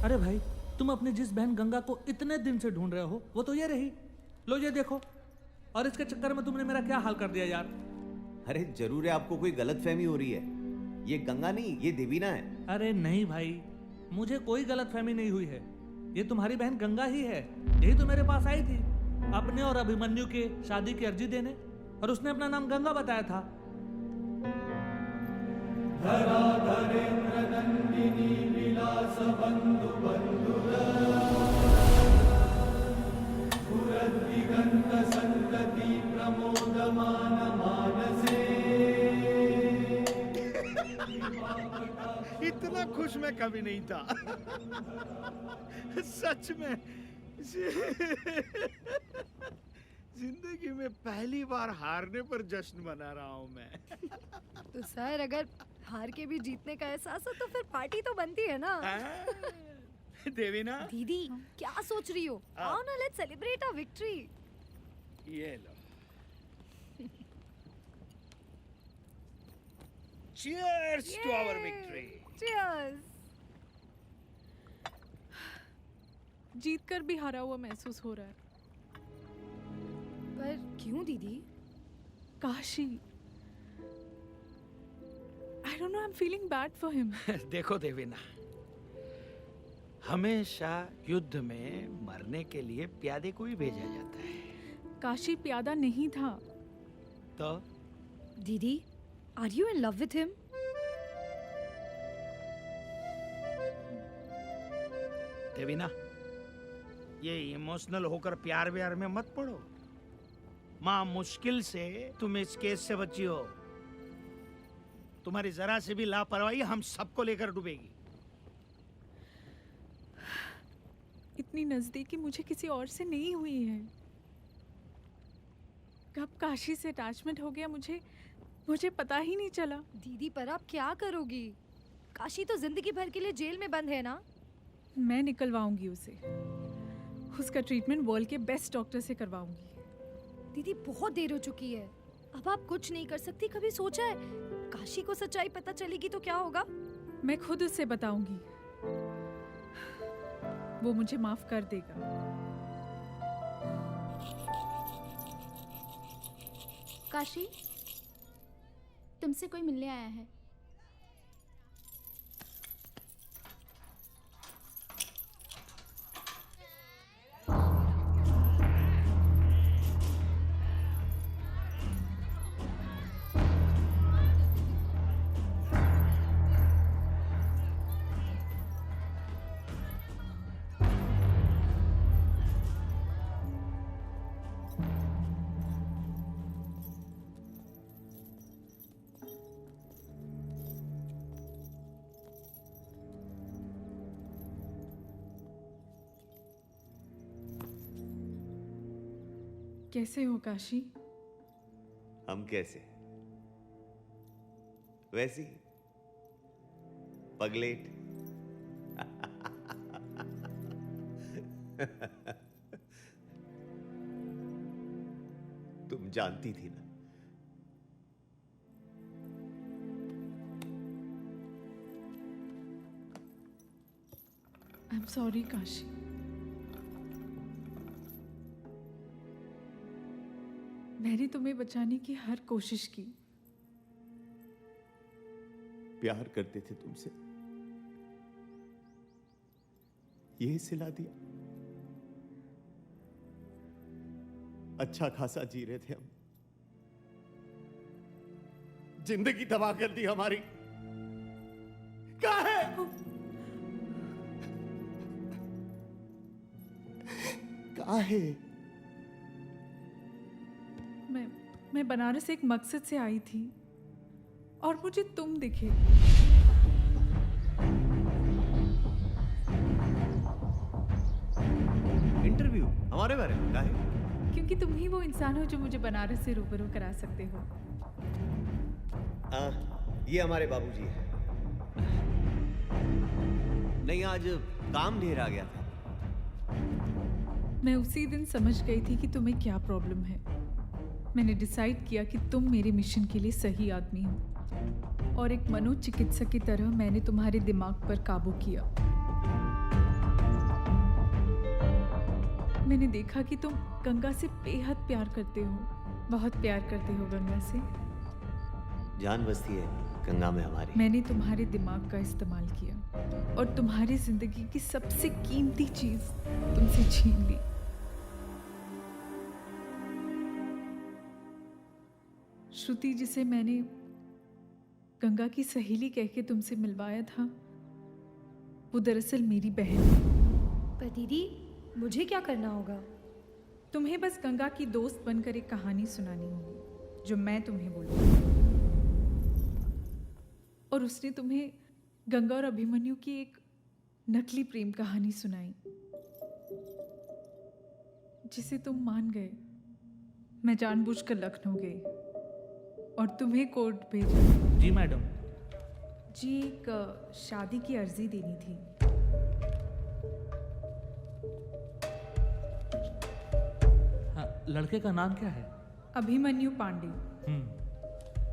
अरे भाई तुम अपनी जिस बहन गंगा को इतने दिन से ढूंढ रहे हो वो तो ये रही, लो ये देखो। और इसके चक्कर में तुमने मेरा क्या हाल कर दिया यार। अरे जरूर है आपको कोई गलतफहमी हो रही है, ये गंगा नहीं ये देवीना है। अरे नहीं भाई, मुझे कोई गलतफहमी नहीं हुई है, ये तुम्हारी बहन गंगा ही है। यही तो मेरे पास आई थी अपने और अभिमन्यु के शादी की अर्जी देने, और उसने अपना नाम गंगा बताया था। धरा धरेन्द्र नंदिनी विलास बंधु बंधुरा दिगंत संतति प्रमोदमान मानसे। इतना खुश मैं कभी नहीं था। सच में जिंदगी में पहली बार हारने पर जश्न मना रहा हूं मैं। तो सर अगर हार के भी जीतने का एहसास हो तो फिर पार्टी तो बनती है ना। देवी ना दीदी क्या सोच रही हो? आओ ना, लेट्स सेलिब्रेट आवर विक्ट्री। ये लो। Cheers to our victory. Cheers. जीतकर भी हारा हुआ महसूस हो रहा है। पर क्यों दीदी? Kashi, I don't know, I'm feeling bad for him. देखो देवीना, हमेशा युद्ध में मरने के लिए प्यादे को ही भेजा जाता है। काशी प्यादा नहीं था। तो दीदी, are you in love with him? Devina, ये इमोशनल होकर प्यार व्यार में मत पड़ो। माँ मुश्किल से तुम इस केस से बची हो। तुम्हारी जरा से भी लापरवाही हम सबको लेकर डूबेगी। इतनी नजदीकी मुझे किसी और से नहीं हुई है। कब काशी से अटैचमेंट हो गया मुझे पता ही नहीं चला। दीदी पर आप क्या करोगी? काशी तो जिंदगी भर के लिए जेल में बंद है ना। मैं निकलवाऊंगी उसे। उसका ट्रीटमेंट वर्ल्ड के बेस्ट डॉक्टर से करवाऊंगी। दीदी बहुत देर हो चुकी है, अब आप कुछ नहीं कर सकती। कभी सोचा है काशी को सच्चाई पता चलेगी तो क्या होगा? मैं खुद उससे बताऊंगी, वो मुझे माफ कर देगा। काशी, तुमसे कोई मिलने आया है। कैसे हो काशी? हम कैसे? वैसी पगलेट। तुम जानती थी ना। I am sorry Kashi. मैंने तुम्हें बचाने की हर कोशिश की। प्यार करते थे तुमसे, यही सिला दिया। अच्छा खासा जी रहे थे हम, जिंदगी तबाह कर दी हमारी। कहाँ है? कहाँ है? मैं बनारस एक मकसद से आई थी और मुझे तुम दिखे। इंटरव्यू हमारे बारे में क्या है? क्योंकि तुम ही वो इंसान हो जो मुझे बनारस से रूबरू करा सकते हो। ये हमारे बाबूजी है। नहीं, आज काम ढेर आ गया था। मैं उसी दिन समझ गई थी कि तुम्हें क्या प्रॉब्लम है। मैंने डिसाइड किया कि तुम मेरे मिशन के लिए सही आदमी हो, और एक मनोचिकित्सक की तरह मैंने तुम्हारे दिमाग पर काबू किया। मैंने देखा कि तुम गंगा से बेहद प्यार करते हो, बहुत प्यार करते हो गंगा से। जान बसती है गंगा में हमारी। मैंने तुम्हारे दिमाग का इस्तेमाल किया और तुम्हारी जिंदगी की सबसे कीमती चीज तुमसे छीन ली। श्रुति, जिसे मैंने गंगा की सहेली कह के तुमसे मिलवाया था, वो दरअसल मेरी बहन है। पर दीदी, मुझे क्या करना होगा? तुम्हें बस गंगा की दोस्त बनकर एक कहानी सुनानी होगी जो मैं तुम्हें बोलूंगी। और उसने तुम्हें गंगा और अभिमन्यु की एक नकली प्रेम कहानी सुनाई जिसे तुम मान गए। मैं जानबूझकर लखनऊ गई और तुम्हें कोर्ट भेजा। जी मैडम। जी एक शादी की अर्जी देनी थी। हाँ, लड़के का नाम क्या है? अभिमन्यु पांडे।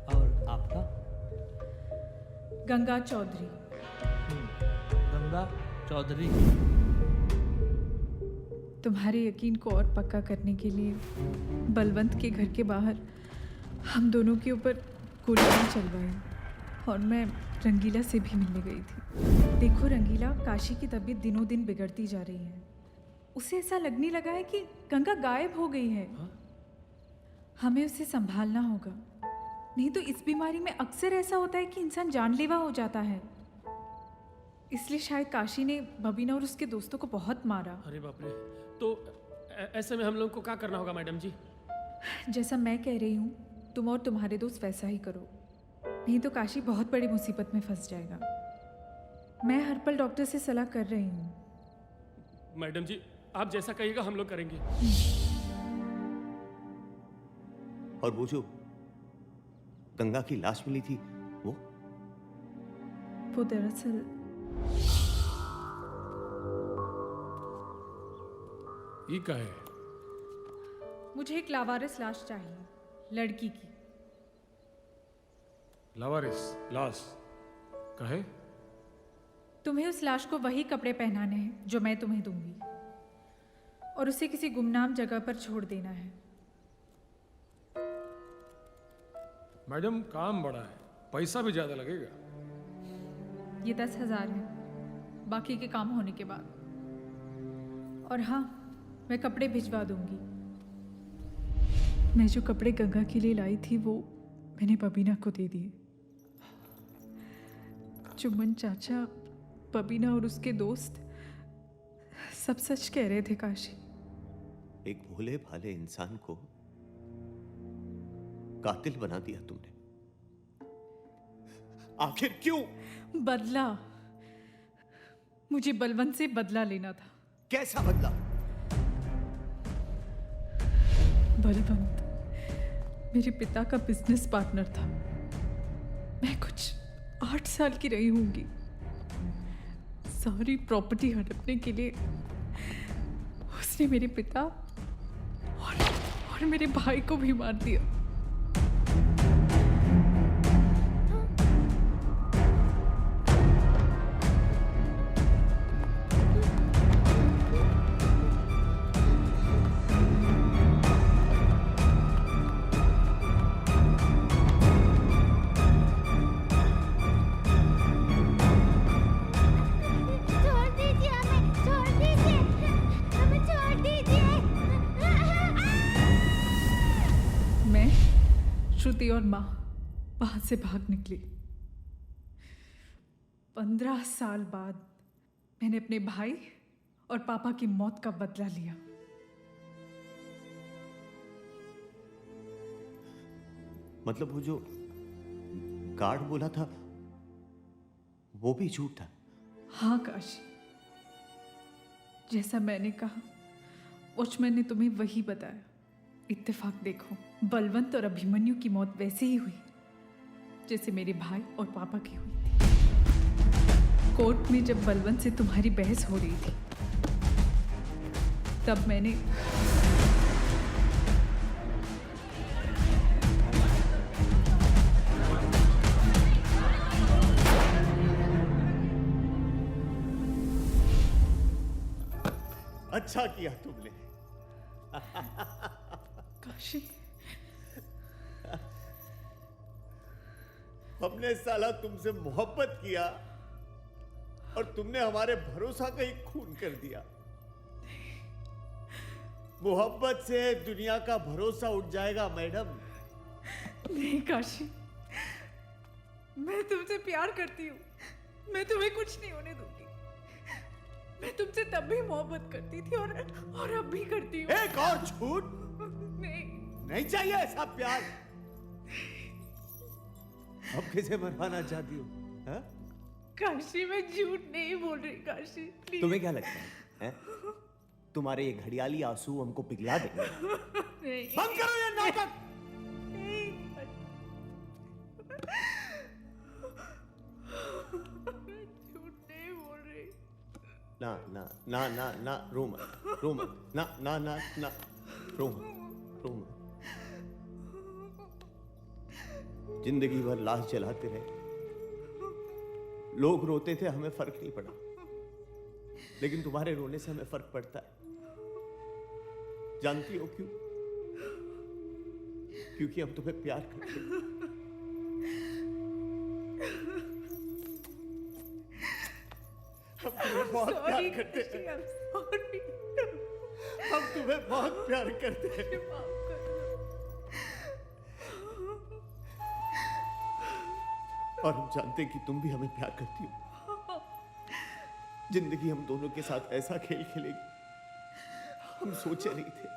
और आपका? गंगा चौधरी। गंगा चौधरी। तुम्हारे यकीन को और पक्का करने के लिए बलवंत के घर के बाहर हम दोनों के ऊपर गोलियां चलवाई और मैं रंगीला से भी मिलने गई थी। देखो रंगीला, काशी की तबीयत दिनों दिन बिगड़ती जा रही है। उसे ऐसा लगने लगा है कि गंगा गायब हो गई है। हमें उसे संभालना होगा, नहीं तो इस बीमारी में अक्सर ऐसा होता है कि इंसान जानलेवा हो जाता है। इसलिए शायद काशी ने बबीना और उसके दोस्तों को बहुत मारा। अरे बाप रे, तो ऐसे में हम लोग को क्या करना होगा मैडम जी? जैसा मैं कह रही हूँ, तुम और तुम्हारे दोस्त वैसा ही करो, नहीं तो काशी बहुत बड़ी मुसीबत में फंस जाएगा। मैं हर पल डॉक्टर से सलाह कर रही हूँ। मैडम जी, आप जैसा कहिएगा हम लोग करेंगे। और वो जो गंगा की लाश मिली थी, वो दरअसल ये क्या है? मुझे एक लावारिस लाश चाहिए, लड़की की। लावारिस लाश कहे? तुम्हें उस लाश को वही कपड़े पहनाने हैं जो मैं तुम्हें दूंगी, और उसे किसी गुमनाम जगह पर छोड़ देना है। मैडम काम बड़ा है, पैसा भी ज्यादा लगेगा। ये 10,000 है, बाकी के काम होने के बाद। और हाँ, मैं कपड़े भिजवा दूंगी। मैं जो कपड़े गंगा के लिए लाई थी वो मैंने बबीना को दे दिए। चुम्बन चाचा, बबीना और उसके दोस्त सब सच कह रहे थे काशी। एक भोले भाले इंसान को कातिल बना दिया तुमने। आखिर क्यों? बदला। मुझे बलवंत से बदला लेना था। कैसा बदला? बलवंत मेरे पिता का बिजनेस पार्टनर था। मैं कुछ 8 साल की रही होंगी। सारी प्रॉपर्टी हड़पने के लिए उसने मेरे पिता और मेरे भाई को भी मार दिया। श्रुति और माँ वहां से भाग निकली। 15 साल बाद मैंने अपने भाई और पापा की मौत का बदला लिया। मतलब वो जो गार्ड बोला था वो भी झूठ था? हाँ काशी, जैसा मैंने कहा वॉचमैन ने तुम्हें वही बताया। इत्तेफाक देखो, बलवंत और अभिमन्यु की मौत वैसे ही हुई जैसे मेरे भाई और पापा की हुई थी। कोर्ट में जब बलवंत से तुम्हारी बहस हो रही थी तब मैंने अच्छा किया तुमने। काशी, हमने साला तुमसे मोहब्बत किया और तुमने हमारे भरोसा का ही खून कर दिया। मोहब्बत से दुनिया का भरोसा उठ जाएगा मैडम। नहीं काशी, मैं तुमसे प्यार करती हूँ। मैं तुम्हें कुछ नहीं होने दूंगी। मैं तुमसे तब भी मोहब्बत करती थी और अब भी करती हूँ। एक और झूठ? नहीं चाहिए ऐसा प्यार। अब किसे मरवाना चाहती हो? हाँ? काशी, मैं झूठ नहीं बोल रही। काशी प्लीज। तुम्हें क्या लगता है? तुम्हारे ये घड़ियाली आंसू हमको पिघला देंगे? बंद करो ये नाटक। ना ना ना ना ना रो मत, रो मत, ना ना ना ना रो मत, रो मत। जिंदगी भर लाश जलाते रहे, लोग रोते थे, हमें फर्क नहीं पड़ा, लेकिन तुम्हारे रोने से हमें फर्क पड़ता है। जानती हो क्यों? क्योंकि हम तुम्हें प्यार करते हैं। हम तुम्हें बहुत प्यार करते हैं। हम तुम्हें बहुत प्यार करते हैं। और हम जानते हैं कि तुम भी हमें प्यार करती हो। जिंदगी हम दोनों के साथ ऐसा खेल खेलेगी हम सोचे नहीं थे।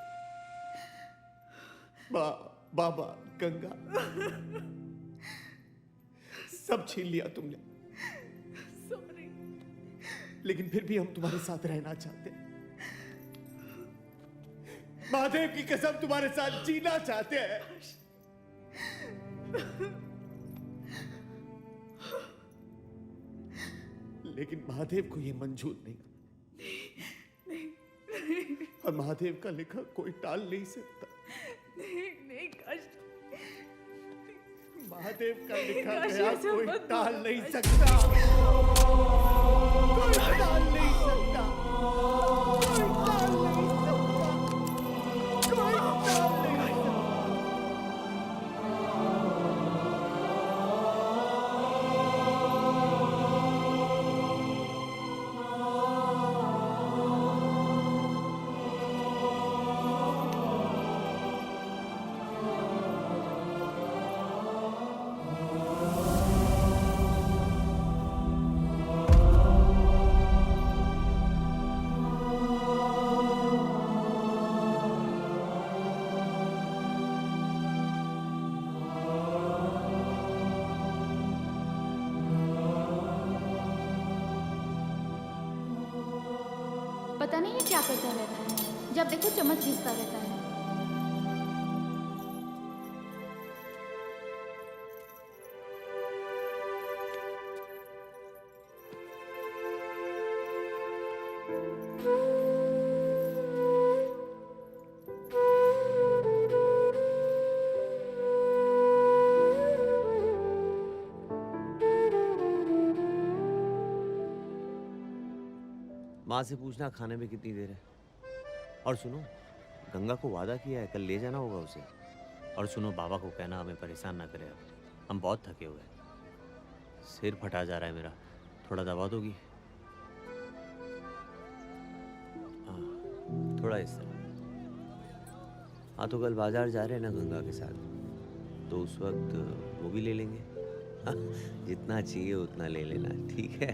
बाबा, गंगा, सब छीन लिया तुमने। लेकिन फिर भी हम तुम्हारे साथ रहना चाहते हैं। महादेव की कसम तुम्हारे साथ जीना चाहते हैं। लेकिन महादेव को यह मंजूर नहीं। और महादेव का लिखा कोई टाल नहीं सकता। नहीं काशी, महादेव का लिखा काशी गया ऐसा कोई मत टाल बोलो, नहीं काशी। सकता। कोई टाल नहीं सकता। कोई टाल नहीं सकता। कोई टाल नहीं सकता। पता नहीं ये क्या करता रहता है, जब देखो चम्मच घिसता रहता है। माँ से पूछना खाने में कितनी देर है। और सुनो, गंगा को वादा किया है कल ले जाना होगा उसे। और सुनो, बाबा को कहना हमें परेशान ना करे, अब हम बहुत थके हुए हैं। सिर फटा जा रहा है मेरा, थोड़ा दबा दोगी? हाँ, थोड़ा इस तरह। हाँ, तो कल बाजार जा रहे हैं ना गंगा के साथ, तो उस वक्त वो भी ले लेंगे। हाँ, जितना चाहिए उतना ले लेना, ठीक है?